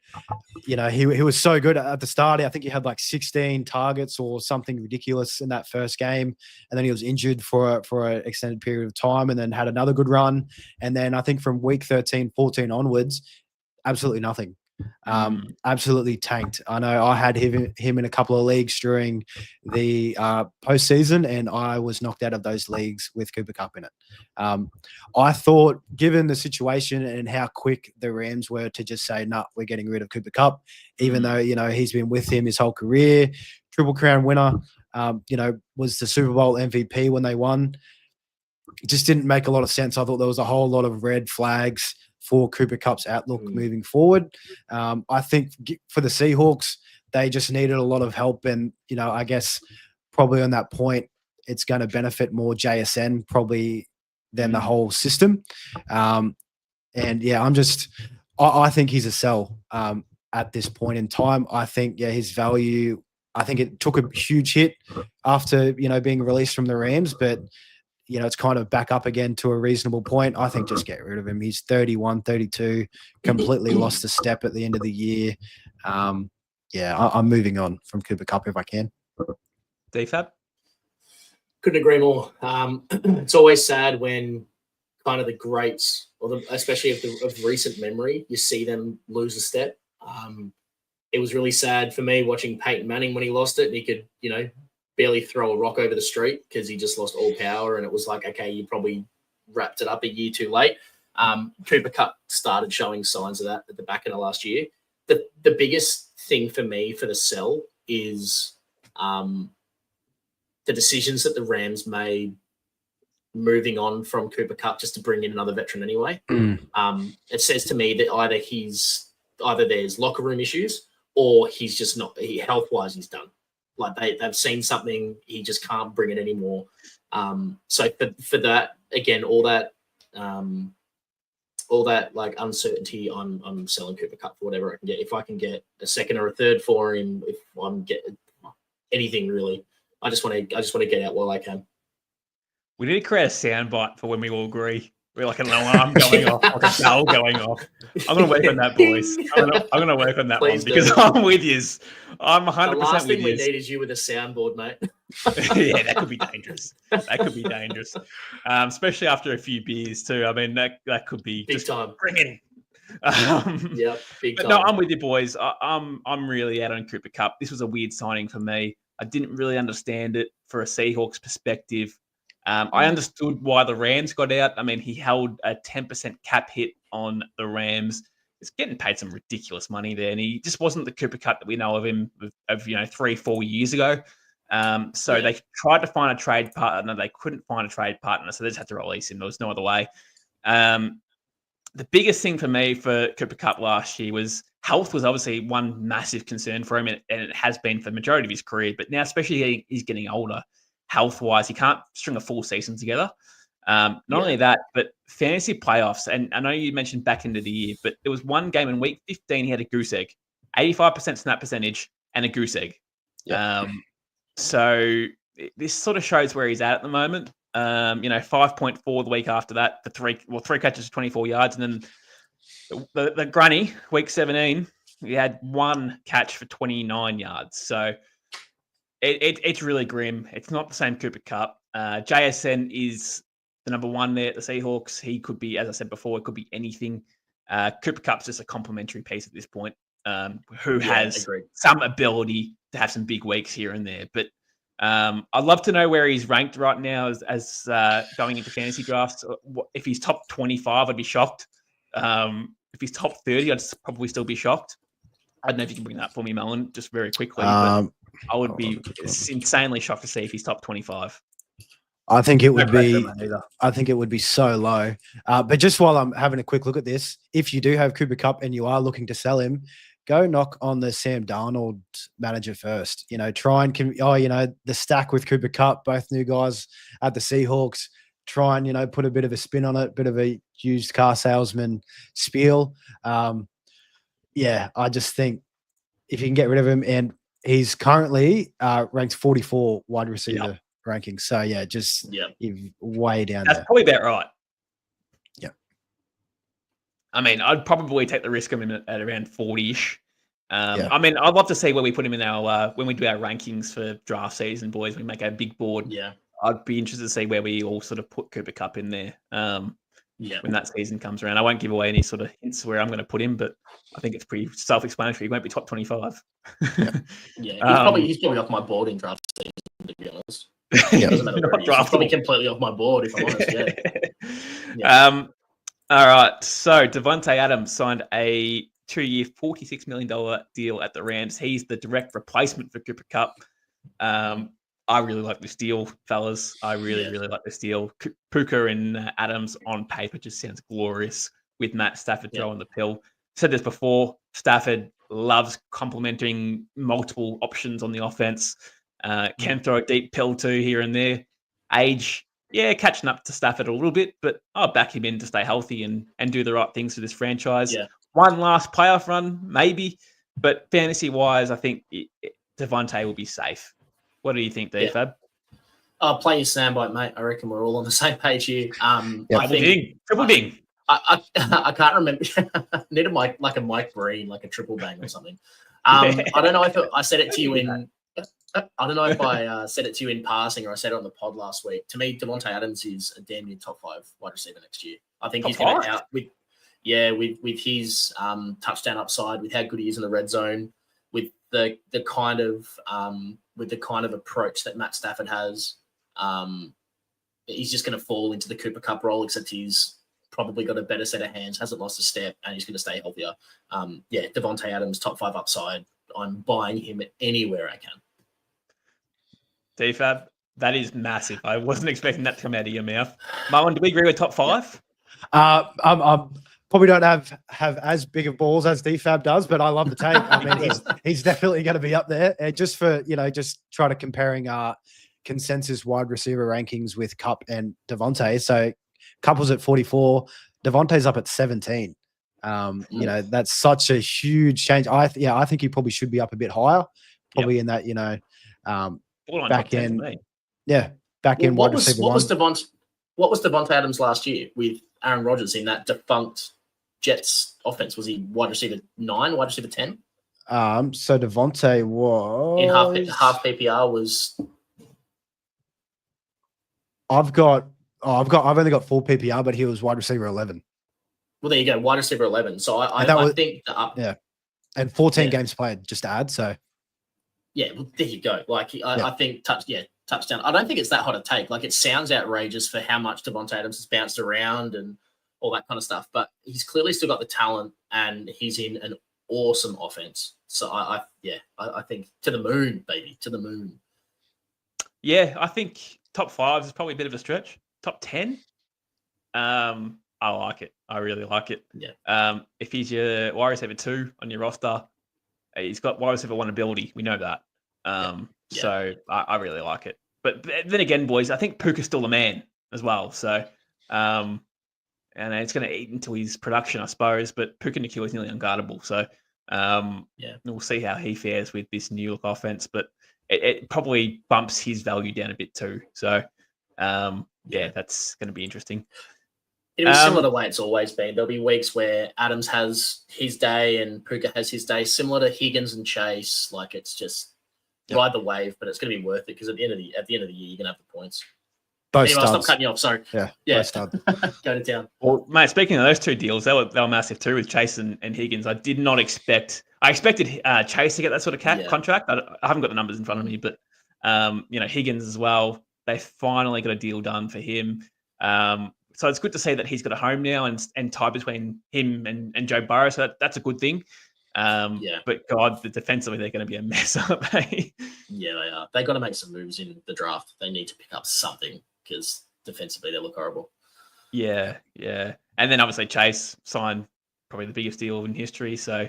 He was so good at the start. I think he had 16 targets or something ridiculous in that first game. And then he was injured for an extended period of time and then had another good run. And then I think from week 13, 14 onwards, absolutely nothing. Absolutely tanked. I know I had him in a couple of leagues during the postseason, and I was knocked out of those leagues with Cooper Kupp in it. I thought, given the situation and how quick the Rams were to just say, "No, we're getting rid of Cooper Kupp," even though he's been with him his whole career, Triple Crown winner, was the Super Bowl MVP when they won. It just didn't make a lot of sense. I thought there was a whole lot of red flags for Cooper Kupp's outlook moving forward. I think for the Seahawks, they just needed a lot of help. And, I guess probably on that point, it's going to benefit more JSN probably than the whole system. I think he's a sell at this point in time. I think, his value, I think it took a huge hit after, being released from the Rams, but it's kind of back up again to a reasonable point, I think just get rid of him. He's 31, 32, completely lost a step at the end of the year. I'm moving on from Cooper Cup if I can. DFab? Couldn't agree more. It's always sad when kind of the greats, especially of recent memory, you see them lose a step. It was really sad for me watching Peyton Manning when he lost it. And he could, barely throw a rock over the street because he just lost all power. And it was like, okay, you probably wrapped it up a year too late. Cooper Cup started showing signs of that at the back end of last year. The biggest thing for me for the sell is the decisions that the Rams made moving on from Cooper Cup just to bring in another veteran anyway. It says to me that either there's locker room issues or he's just not, health-wise, he's done. Like they've seen something, he just can't bring it anymore. So for that, again, all that like uncertainty, I'm selling Cooper Cup for whatever I can get. If I can get a second or a third for him, if I'm getting anything really, I just want to get out while I can. We need to create a soundbite for when we all agree. We're like an alarm going off, like a bell going off. I'm going to work on that, boys. I'm going to work on that one because I'm with you. I'm 100% with you. The last thing we need is you with a soundboard, mate. Yeah, that could be dangerous. Especially after a few beers too. I mean, that could be big time. Bring it. Yeah, big time. No, I'm with you, boys. I'm really out on Cooper Cup. This was a weird signing for me. I didn't really understand it for a Seahawks perspective. I understood why the Rams got out. I mean, he held a 10% cap hit on the Rams. He's getting paid some ridiculous money there, and he just wasn't the Cooper Cup that we know of him of 3-4 years ago. They tried to find a trade partner. They couldn't find a trade partner, so they just had to release him. There was no other way. The biggest thing for me for Cooper Cup last year was health was obviously one massive concern for him, and it has been for the majority of his career. But now, especially he's getting older, health-wise, he can't string a full season together. Not only that, but fantasy playoffs. And I know you mentioned back into the year, but there was one game in week 15 he had a goose egg, 85% snap percentage, and a goose egg. Yep. So this sort of shows where he's at the moment. 5.4 the week after that, three catches for 24 yards, and then the granny week 17, he had one catch for 29 yards. So it's really grim. It's not the same Cooper Cup. JSN is the number one there at the Seahawks. He could be, as I said before, it could be anything. Cooper Cup's just a complimentary piece at this point, who has some ability to have some big weeks here and there. But I'd love to know where he's ranked right now as going into fantasy drafts. If he's top 25, I'd be shocked. If he's top 30, I'd probably still be shocked. I don't know if you can bring that for me, Mullin, just very quickly. But I would be insanely shocked to see if he's top 25. I think it would be. I think it would be so low. But just while I'm having a quick look at this, if you do have Cooper Cup and you are looking to sell him, go knock on the Sam Darnold manager first. Try and the stack with Cooper Cup, both new guys at the Seahawks. Try and put a bit of a spin on it, bit of a used car salesman spiel. I just think if you can get rid of him, and he's currently ranked 44 wide receiver ranking. So way down there. That's probably about right. Yeah. I mean, I'd probably take the risk of him at around 40-ish. I mean, I'd love to see where we put him in our when we do our rankings for draft season, boys. We make a big board. Yeah. I'd be interested to see where we all sort of put Cooper Cup in there. When that season comes around. I won't give away any sort of hints where I'm going to put him, but I think it's pretty self-explanatory. He won't be top 25. He's probably off my board in draft season, to be honest. Doesn't matter where he is. He's probably completely off my board, if I'm honest. All right. So Devontae Adams signed a 2-year, $46 million deal at the Rams. He's the direct replacement for Cooper Cup. I really like this deal, fellas. I really like this deal. Puka and Adams on paper just sounds glorious with Matt Stafford throwing the pill. Said this before, Stafford loves complementing multiple options on the offense. Can throw a deep pill too here and there. Age, catching up to Stafford a little bit, but I'll back him in to stay healthy and do the right things for this franchise. Yeah. One last playoff run, maybe, but fantasy-wise, I think Devontae will be safe. What do you think, DFab? I'll play your soundbite, mate. I reckon we're all on the same page here. Triple ding. I can't remember. Needed like a Mike Breen, like a triple bang or something. I don't know if I said it to you in. I don't know if I said it to you in passing or I said it on the pod last week. To me, Devontae Adams is a damn near top 5 wide receiver next year. I think he's going to out with his touchdown upside, with how good he is in the red zone, with the kind of approach that Matt Stafford has. He's just going to fall into the Cooper Cup role, except he's probably got a better set of hands, hasn't lost a step, and he's going to stay healthier. Devontae Adams, top 5 upside. I'm buying him anywhere I can. DFab, that is massive. I wasn't expecting that to come out of your mouth. Mullin, do we agree with top 5? I'm probably don't have as big of balls as DFab does, but I love the take. I mean, he's definitely going to be up there. Just for just try to comparing consensus wide receiver rankings with Cup and Devontae. So Cup was at 44, Devontae's up at 17. That's such a huge change. I think he probably should be up a bit higher, probably in that back end. Back end wide receiver. What was Devontae Adams last year with Aaron Rodgers in that defunct Jets offense? Was he wide receiver 9, wide receiver 10? So Devontae was in half PPR was. I've only got full PPR, but he was wide receiver 11. Well, there you go, wide receiver 11. So I think and 14 games played, just to add. So well, there you go. Like I think touchdown. I don't think it's that hot a take. Like, it sounds outrageous for how much Devontae Adams has bounced around and all that kind of stuff, but he's clearly still got the talent and he's in an awesome offense. So I think to the moon, baby, to the moon. Yeah, I think top 5 is probably a bit of a stretch. Top 10, I like it. I really like it. Yeah. If he's your wide receiver 2 on your roster, he's got wide receiver 1 ability. We know that. So I really like it. But then again, boys, I think Puka's still the man as well. So, and it's going to eat into his production, I suppose. But Puka Nacua is nearly unguardable. So, we'll see how he fares with this new look offense. But it probably bumps his value down a bit too. So, that's going to be interesting. It'll be similar to the way it's always been. There'll be weeks where Adams has his day and Puka has his day, similar to Higgins and Chase. Like, it's just ride the wave, but it's going to be worth it because at the end of the year, you're going to have the points. Both anyway, I'll stop cutting you off. Sorry. Yeah. Go to town. Well, mate, speaking of those 2 deals, they were massive too with Chase and Higgins. I expected Chase to get that sort of contract. I haven't got the numbers in front of me, but Higgins as well. They finally got a deal done for him. So it's good to see that he's got a home now and tie between him and Joe Burrow. So that's a good thing. But God, defensively, they're going to be a mess, aren't they? Yeah, they are. They got to make some moves in the draft. They need to pick up something because defensively they look horrible. Yeah. And then obviously Chase signed probably the biggest deal in history. So,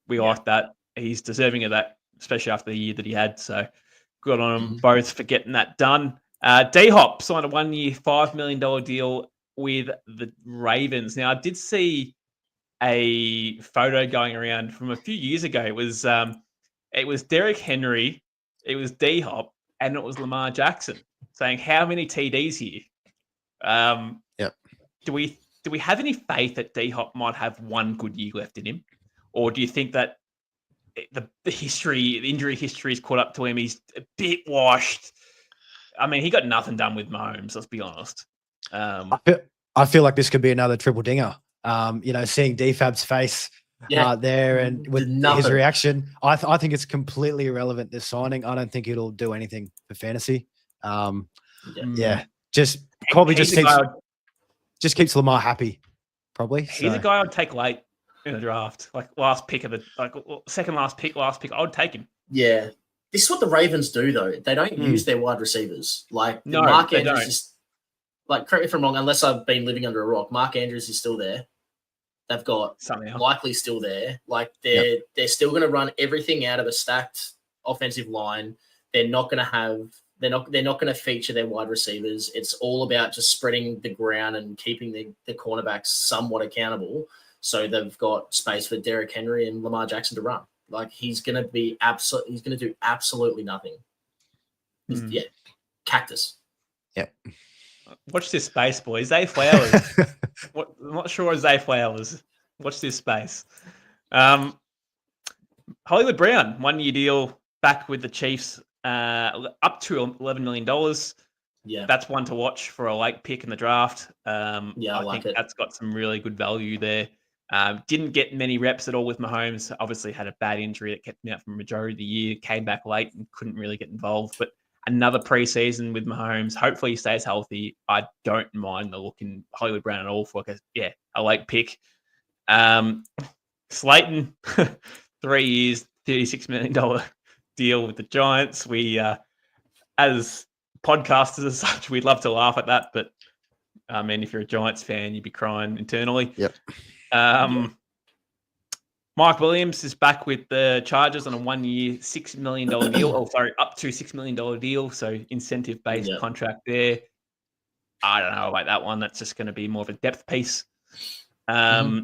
we like that. He's deserving of that, especially after the year that he had. So good on them both for getting that done. D-Hop signed a 1-year, $5 million deal with the Ravens. Now, I did see a photo going around from a few years ago. It was Derrick Henry, it was D-Hop, and it was Lamar Jackson saying, how many TDs here? Do we have any faith that D-Hop might have one good year left in him? Or do you think that the injury history is caught up to him? He's a bit washed. I mean, he got nothing done with Mahomes, let's be honest. I feel like this could be another triple dinger. Seeing DFab's face there and with his reaction, I think it's completely irrelevant, this signing. I don't think it'll do anything for fantasy. Just keeps Lamar happy, probably. He's a guy I'd take late in the draft, like last pick of second last pick. I would take him. Yeah. This is what the Ravens do, though. They don't use their wide receivers. Like, Mark Andrews is, correct me if I'm wrong, unless I've been living under a rock, Mark Andrews is still there. They've got likely still there. Like, they're still going to run everything out of a stacked offensive line. They're not going to feature their wide receivers. It's all about just spreading the ground and keeping the cornerbacks somewhat accountable. So they've got space for Derrick Henry and Lamar Jackson to run. Like, he's going to do absolutely nothing. Cactus. Yep. Watch this space, boys. Zay Flowers. I'm not sure of Zay Flowers. Watch this space. Hollywood Brown, 1 year deal back with the Chiefs, up to $11 million. Yeah. That's one to watch for a late pick in the draft. I like think it. that's got some really good value there. Didn't get many reps at all with Mahomes. Obviously had a bad injury that kept him out for the majority of the year. Came back late and couldn't really get involved. But another preseason with Mahomes. Hopefully he stays healthy. I don't mind the look in Hollywood Brown at all for a late pick. Slayton, 3 years, $36 million deal with the Giants. We, as podcasters as such, we'd love to laugh at that, but I mean, if you're a Giants fan, you'd be crying internally. Yep. Mike Williams is back with the Chargers on a 1 year, $6 million deal. Up to $6 million deal. So incentive-based contract there. I don't know about that one. That's just going to be more of a depth piece. Josh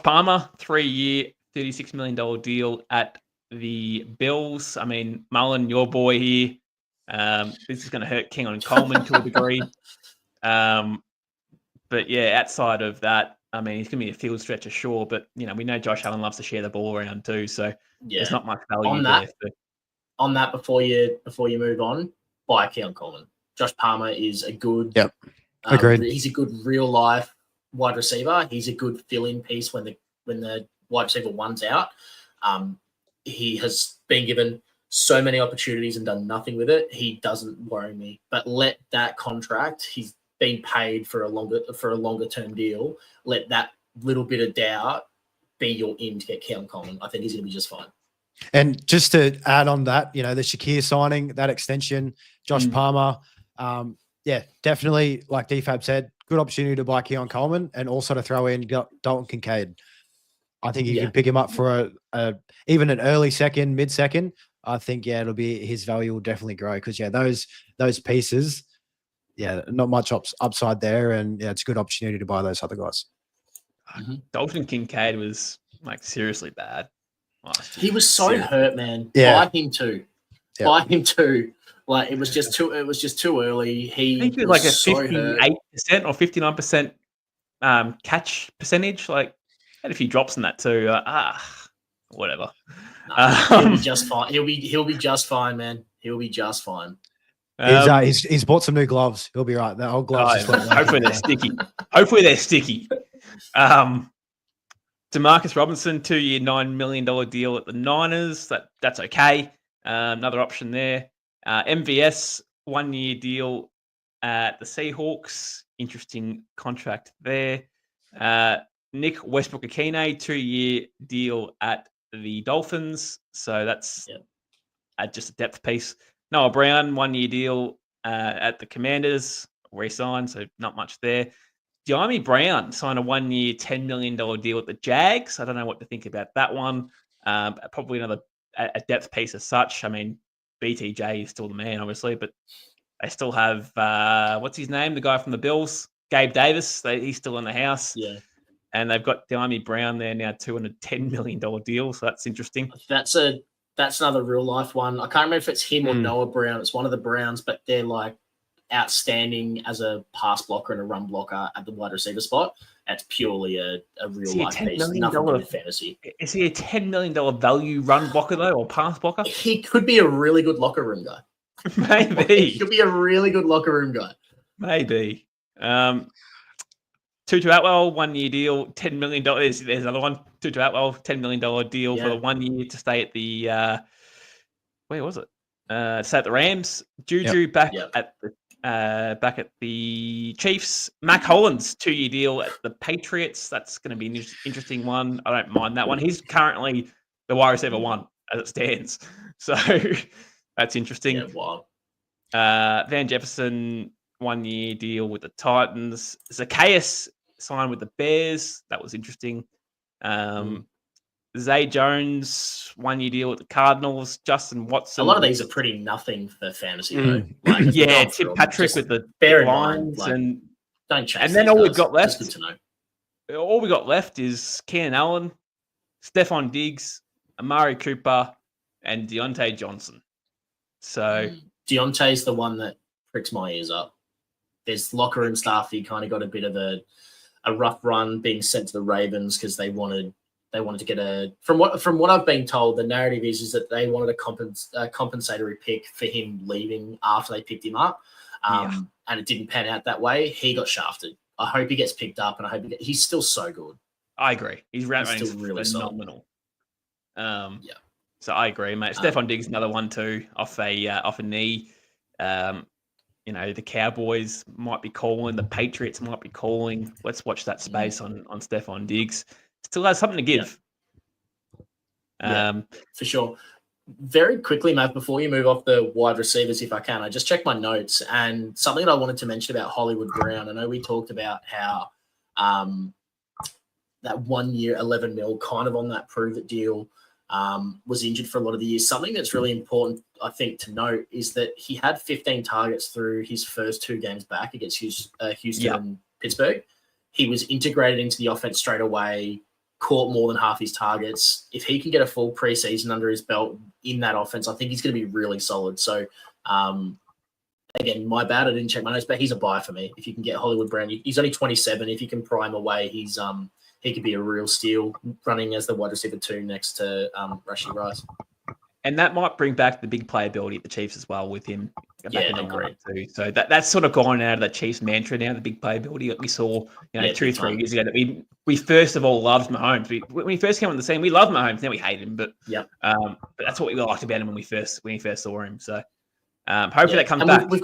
Palmer, 3 year, $36 million deal at the Bills. I mean, Mullin, your boy here. This is going to hurt King on Coleman to a degree. But yeah, outside of that, I mean, he's going to be a field stretcher, sure. But, we know Josh Allen loves to share the ball around too. So there's not much value on that. On that, before you move on, buy Keon Coleman. Josh Palmer is a good. Yep. Agreed. He's a good real life wide receiver. He's a good fill-in piece when the wide receiver one's out. He has been given so many opportunities and done nothing with it. He doesn't worry me. But let that contract, he's been paid for a longer term deal. Let that little bit of doubt be your in to get Keon Coleman. I think he's going to be just fine. And just to add on that, the Shakir signing, that extension, Josh Palmer, definitely, like DFab said, good opportunity to buy Keon Coleman and also to throw in Dalton Kincaid. I think you can pick him up for even an early second, mid-second. I think, it'll be his value will definitely grow because, those pieces, not much upside there. And, it's a good opportunity to buy those other guys. Dalton Kincaid was, seriously bad last year. He was so hurt, man. Yeah. Buy him too. Buy him too. Like, it was just too early. He did was a so 58% or 59% catch percentage. Like, had a few drops in that too. Whatever. He'll be just fine. He'll be just fine, man. He'll be just fine. He's bought some new gloves. He'll be right. The old gloves. Hopefully they're sticky. Demarcus Robinson, 2 year, $9 million deal at the Niners. That's okay. Another option there. MVS, 1 year deal at the Seahawks. Interesting contract there. Nick Westbrook-Akine, 2 year deal at the Dolphins. So that's just a depth piece. Noah Brown, 1 year deal at the Commanders. Re-signed, so not much there. Diami Brown signed a 1 year, $10 million deal at the Jags. I don't know what to think about that one. Probably another a depth piece as such. I mean, BTJ is still the man, obviously, but they still have, what's his name? The guy from the Bills, Gabe Davis. He's still in the house. Yeah. And they've got Diami Brown there now, $210 million deal. So that's interesting. That's another real life one. I can't remember if it's him or Noah Brown. It's one of the Browns, but they're like outstanding as a pass blocker and a run blocker at the wide receiver spot. That's purely a real life piece. Nothing to do with fantasy. Is he a $10 million value run blocker though, or pass blocker? He could be a really good locker room guy. Maybe. He could be a really good locker room guy. Maybe. Tutu Atwell, 1 year deal, $10 million. There's another one. Tutu Atwell, $10 million deal for the 1 year to stay at the where was it? Stay at the Rams. Juju back at the Chiefs. Mac Hollins, 2 year deal at the Patriots. That's going to be an interesting one. I don't mind that one. He's currently the wide receiver one as it stands. So that's interesting. Yeah, wow. Van Jefferson, 1 year deal with the Titans. Zacchaeus signed with the Bears. That was interesting. Zay Jones, 1 year deal with the Cardinals. Justin Watson. A lot of these are pretty nothing for fantasy, though. Like, Tim Patrick with the Lions. And don't change. And then all we've got left. Just good to know. All we got left is Keenan Allen, Stephon Diggs, Amari Cooper, and Deontay Johnson. So Deontay's the one that pricks my ears up. There's locker room staff. He kind of got a bit of a rough run being sent to the Ravens because they wanted to get from what I've been told, the narrative is that they wanted a compensatory pick for him leaving after they picked him up, and it didn't pan out that way. He got shafted. I hope he gets picked up, and I hope he's still so good. I agree. He's still really phenomenal. So I agree, mate. Stephon Diggs, another one too, off a knee. The Cowboys might be calling, the Patriots might be calling. Let's watch that space on Stephon Diggs. Still has something to give. For sure. Very quickly, Matt, before you move off the wide receivers, if I can, I just checked my notes, and something that I wanted to mention about Hollywood Brown. I know we talked about how that 1 year, 11 mil, kind of on that prove it deal, was injured for a lot of the years. Something that's really important, I think, to note is that he had 15 targets through his first 2 games back against Houston and Pittsburgh. He was integrated into the offense straight away, caught more than half his targets. If he can get a full preseason under his belt in that offense, I think he's going to be really solid. So, again, my bad, I didn't check my notes, but he's a buy for me. If you can get Hollywood Brown, he's only 27. If you can prime away, he could be a real steal running as the wide receiver 2 next to Rashee Rice. And that might bring back the big playability of the Chiefs as well with him back in the lineup too. So that's sort of gone out of the Chiefs mantra now, the big playability that we saw 2-3 years ago. That we first of all loved Mahomes. When he first came on the scene, we loved Mahomes. Now we hate him, but that's what we liked about him when we first saw him. So hopefully that comes back. We've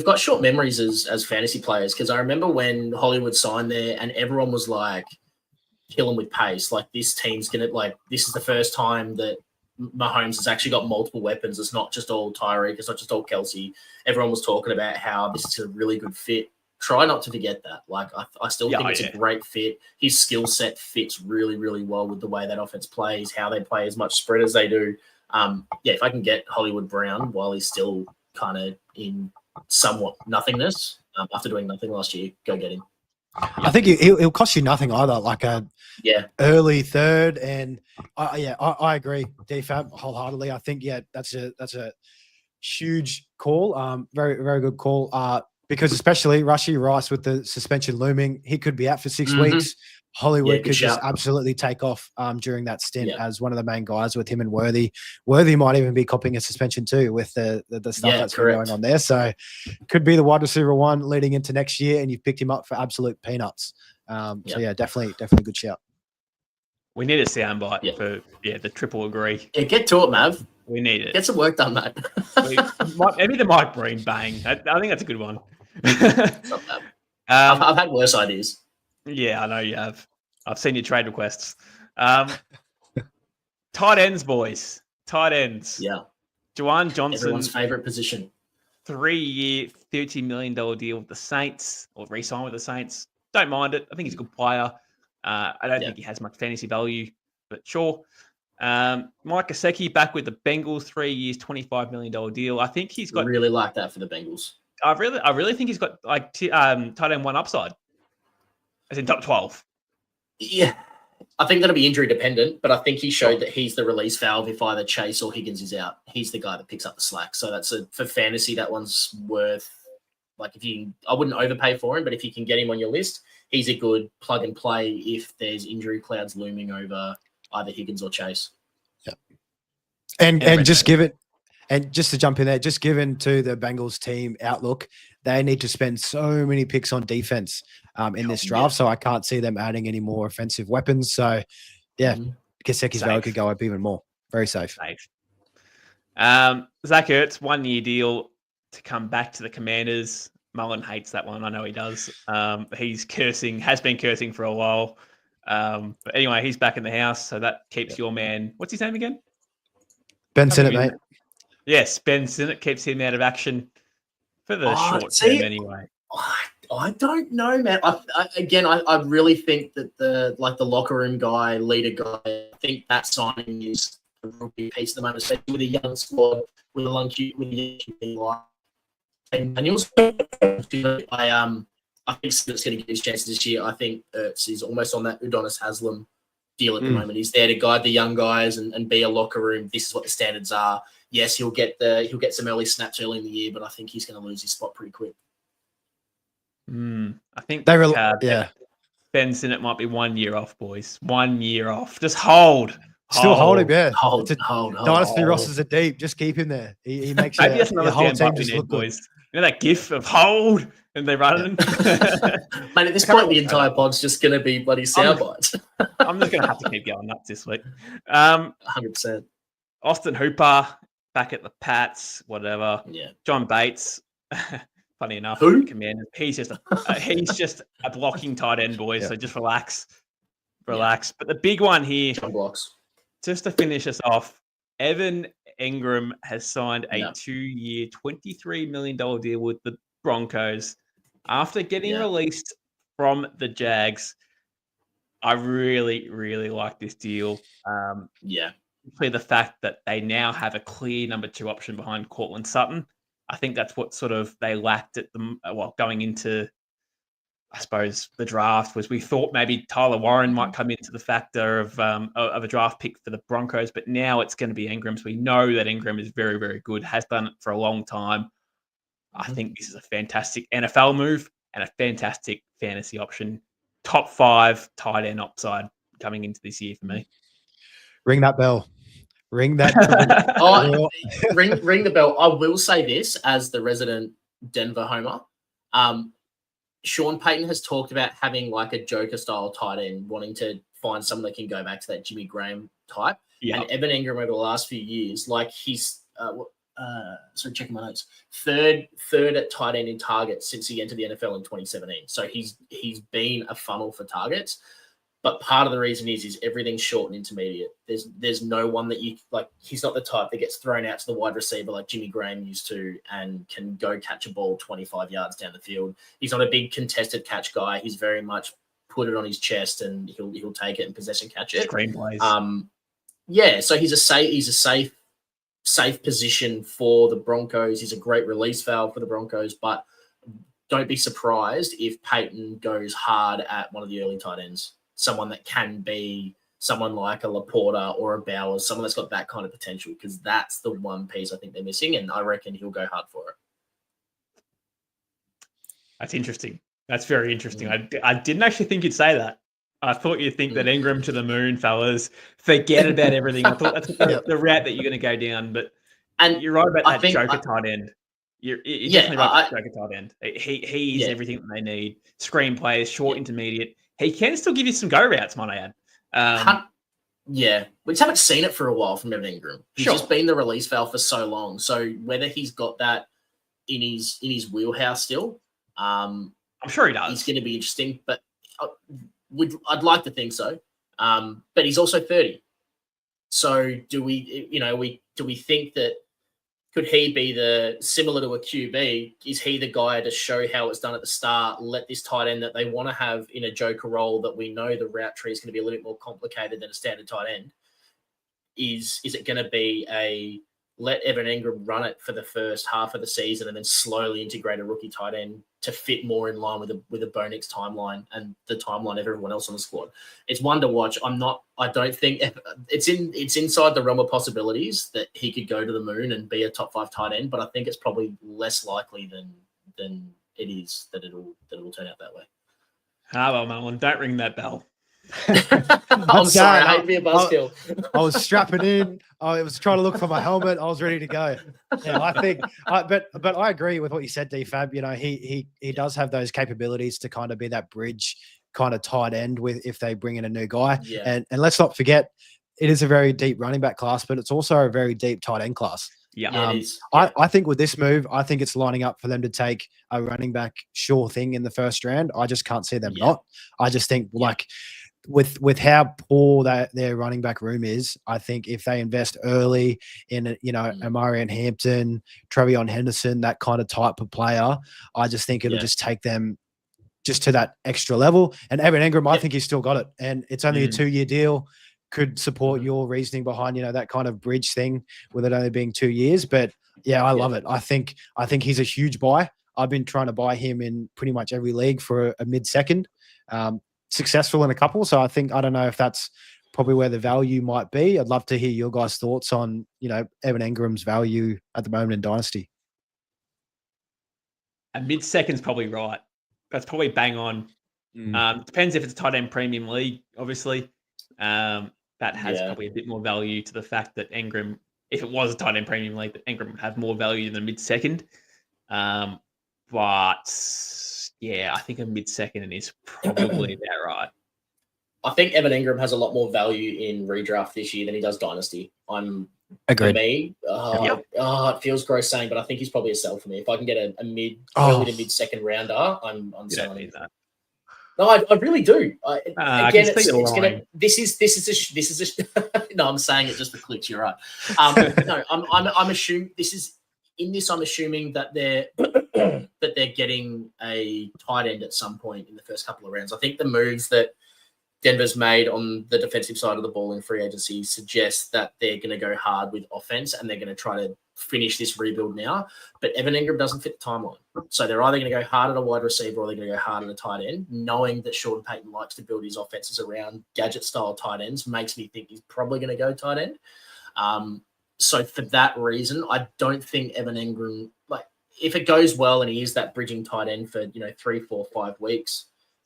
got short memories as fantasy players, because I remember when Hollywood signed there and everyone was like, kill him with pace. Like, this team's going to, this is the first time that Mahomes has actually got multiple weapons. It's not just all Tyreek. It's not just all Kelsey. Everyone was talking about how this is a really good fit. Try not to forget that. I still think it's a great fit. His skill set fits really, really well with the way that offense plays, how they play as much spread as they do. If I can get Hollywood Brown while he's still kind of in somewhat nothingness after doing nothing last year, go get him. I think it'll cost you nothing either, like a early third. And I agree, DFab, wholeheartedly. I think that's a huge call. Very, very good call. Because especially Rashee Rice with the suspension looming, he could be out for 6 weeks. Hollywood could just absolutely take off during that stint as one of the main guys with him and Worthy. Worthy might even be copping a suspension too with the stuff that's been going on there. So could be the wide receiver 1 leading into next year, and you've picked him up for absolute peanuts. Definitely good shout. We need a soundbite for the triple agree. Yeah, get to it, Mav. We need it. Get some work done, mate. Maybe the Mike Breen bang. I think that's a good one. I've had worse ideas. Yeah, I know you have. I've seen your trade requests. Tight ends, boys. Tight ends. Yeah. Juwan Johnson. Everyone's favourite position. 3-year, $30 million deal with the Saints, or re-sign with the Saints. Don't mind it. I think he's a good player. I don't think he has much fantasy value, but sure. Mike Gesicki back with the Bengals, 3 years, $25 million deal. I think he's got. Really like that for the Bengals. I really think he's got tight end 1 upside. As in top 12. Yeah. I think that'll be injury dependent, but I think he showed that he's the release valve if either Chase or Higgins is out. He's the guy that picks up the slack. So for fantasy, that one's worth, I wouldn't overpay for him, but if you can get him on your list, he's a good plug and play if there's injury clouds looming over either Higgins or Chase. Yeah. And just give it, and just to jump in there, just given to the Bengals team outlook, they need to spend so many picks on defense in this draft. So I can't see them adding any more offensive weapons. So Gesicki's value could go up even more. Very safe. Zach Ertz, 1 year deal to come back to the Commanders. Mullin hates that one. I know he does. He's cursing, has been cursing for a while. But anyway, he's back in the house. So that keeps your man, what's his name again? Ben Sinnott, mate. Yes, Ben Sinnott keeps him out of action for the short term anyway. I don't know, man. I really think that the locker room guy, leader guy, I think that signing is a real big piece at the moment, especially with a young squad, with a young QB. And also, I think Sinnott's going to get his chances this year. I think Ertz is almost on that Udonis Haslam deal at the moment. He's there to guide the young guys and be a locker room. This is what the standards are. Yes, he'll get some early snaps early in the year, but I think he's going to lose his spot pretty quick. I think yeah. Ben Sinnott might be 1 year off, boys. 1 year off. Just hold. Still hold him, yeah. Hold. Dynasty rosters are deep. Just keep him there. He makes Maybe that's another the whole Dan team Buck we just need, look good. boys. You know that gif of hold and they run. Mate, at this point, the entire pod's just going to be bloody sound bites. I'm just going to have to keep going nuts this week. 100%. Austin Hooper back at the Pats, whatever. Yeah. John Bates. Funny enough, Who? Commanders. He's just a blocking tight end, boys. Yeah. So just relax. But the big one here, John Blocks. just to finish us off, Evan Engram has signed a 2-year, $23 million deal with the Broncos after getting released from the Jags. I really, really like this deal. The fact that they now have a clear number 2 option behind Cortland Sutton. I think that's what sort of they lacked at going into, I suppose, the draft, was we thought maybe Tyler Warren might come into the factor of a draft pick for the Broncos, but now it's going to be Engram. So we know that Engram is very, very good, has done it for a long time. I think this is a fantastic NFL move and a fantastic fantasy option. Top 5 tight end upside coming into this year for me. Ring that bell. Ring that. Ring the bell. I will say this as the resident Denver homer. Sean Payton has talked about having like a Joker style tight end, wanting to find someone that can go back to that Jimmy Graham type. And Evan Engram over the last few years, like he's checking my notes, third at tight end in targets since he entered the NFL in 2017. So he's been a funnel for targets. But part of the reason is everything's short and intermediate. There's no one that you like. He's not the type that gets thrown out to the wide receiver like Jimmy Graham used to and can go catch a ball 25 yards down the field. He's not a big contested catch guy. He's very much put it on his chest and he'll take it and possession catch it. Screenplays. So he's a safe position for the Broncos. He's a great release valve for the Broncos, but don't be surprised if Peyton goes hard at one of the early tight ends. Someone that can be someone like a Laporta or a Bowers, someone that's got that kind of potential, because that's the one piece I think they're missing, and I reckon he'll go hard for it. That's interesting. That's very interesting. I didn't actually think you'd say that. I thought you'd think that Engram to the moon, fellas. Forget about everything. I thought that's the route that you're going to go down, but you're right about that Joker tight end. You're definitely right about Joker tight end. He is everything that they need. Screenplays, short, intermediate. He can still give you some go routes, might I add. We just haven't seen it for a while from Evan Engram. He's just been the release valve for so long. So whether he's got that in his wheelhouse still, I'm sure he does. It's going to be interesting, but I'd like to think so. But he's also 30. So do we think that could he be similar to a QB? Is he the guy to show how it's done at the start? Let this tight end that they want to have in a Joker role, that we know the route tree is going to be a little bit more complicated than a standard tight end. Is it going to be a let Evan Engram run it for the first half of the season and then slowly integrate a rookie tight end to fit more in line with a Bo Nix timeline and the timeline of everyone else on the squad? It's one to watch. I don't think it's inside the realm of possibilities that he could go to the moon and be a top 5 tight end, but I think it's probably less likely than it is that it will turn out that way. Well, Mullin, don't ring that bell. I'm sorry, I hate to be a buzzkill. I was strapping in. I was trying to look for my helmet. I was ready to go. Yeah, I think, but I agree with what you said, DFab. You know, he does have those capabilities to kind of be that bridge kind of tight end with if they bring in a new guy. Yeah. And let's not forget, it is a very deep running back class, but it's also a very deep tight end class. Yeah, it is. I think with this move, I think it's lining up for them to take a running back sure thing in the first round. I just can't see them not. I just think like with how poor their running back room is, I think if they invest early in Amarian Hampton, Trevion Henderson, that kind of type of player, I just think it'll just take them just to that extra level. And Evan Engram, I think he's still got it, and it's only a 2-year deal. Could support your reasoning behind that kind of bridge thing with it only being 2 years. But I love it. I think he's a huge buy. I've been trying to buy him in pretty much every league for a mid-second. Successful in a couple, so I don't know if that's probably where the value might be. I'd love to hear your guys' thoughts on, Evan Ingram's value at the moment in Dynasty. A mid-second's probably right. That's probably bang on. Depends if it's a tight end premium league, obviously. That has probably a bit more value to the fact that Ingram, if it was a tight end premium league, that Ingram would have more value than a mid-second. But yeah, I think a mid-second is probably about right. I think Evan Ingram has a lot more value in redraft this year than he does Dynasty. Agreed. For me, it feels gross saying, but I think he's probably a sell for me. If I can get a early to mid-second rounder, I'm selling him. No, I really do. Again, it's gonna. This is no, I'm saying it just for clicks. You're right. No, I'm assuming this is in this. I'm assuming that they're getting a tight end at some point in the first couple of rounds. I think the moves that Denver's made on the defensive side of the ball in free agency suggests that they're going to go hard with offense and they're going to try to finish this rebuild now. But Evan Ingram doesn't fit the timeline. So they're either going to go hard at a wide receiver or they're going to go hard at a tight end. Knowing that Sean Payton likes to build his offenses around gadget-style tight ends makes me think he's probably going to go tight end. So for that reason, I don't think Evan Ingram, if it goes well and he is that bridging tight end for 3, 4, 5 weeks,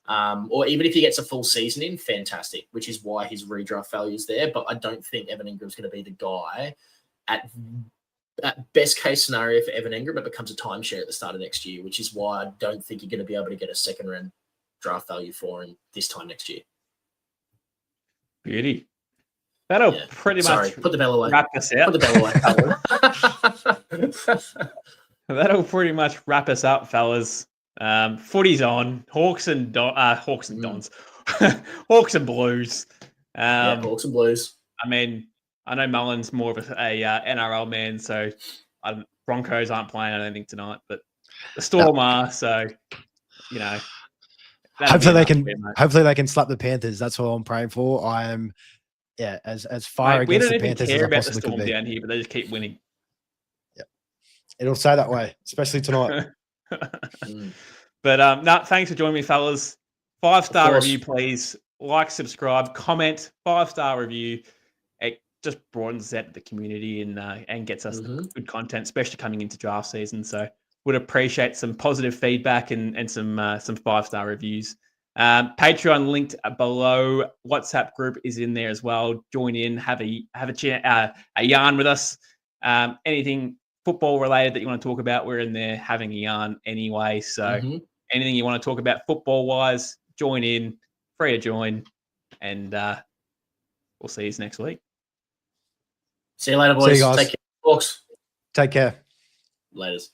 or even if he gets a full season in, fantastic, which is why his redraft value is there. But I don't think Evan Ingram's going to be the guy. At best case scenario for Evan Ingram, it becomes a timeshare at the start of next year, which is why I don't think you're going to be able to get a second round draft value for him this time next year. Beauty. That'll pretty much put the bell away. Wrap us out. Put the bell away. That'll pretty much wrap us up, fellas. Footy's on. Hawks and Dons. Hawks and Blues. Hawks and Blues. I mean, I know Mullin's more of a NRL man, so Broncos aren't playing, I don't think, tonight, but the Storm are, so, hopefully they can slap the Panthers. That's what I'm praying for. I am, as far against the Panthers as I possibly could be. We don't even care about the Storm down here, but they just keep winning. Yeah, it'll say that way, especially tonight. But thanks for joining me, fellas. 5-star review, please. Like, subscribe, comment, 5-star review. It just broadens out the community and gets us good content, especially coming into draft season. So would appreciate some positive feedback and some 5-star reviews. Patreon linked below. WhatsApp group is in there as well. Join in, have a yarn with us. Anything football related that you want to talk about, we're in there having a yarn anyway. So anything you want to talk about football wise, join in, free to join, and we'll see you next week. See you later, boys. See you guys. Take care, folks. Take care. Laters.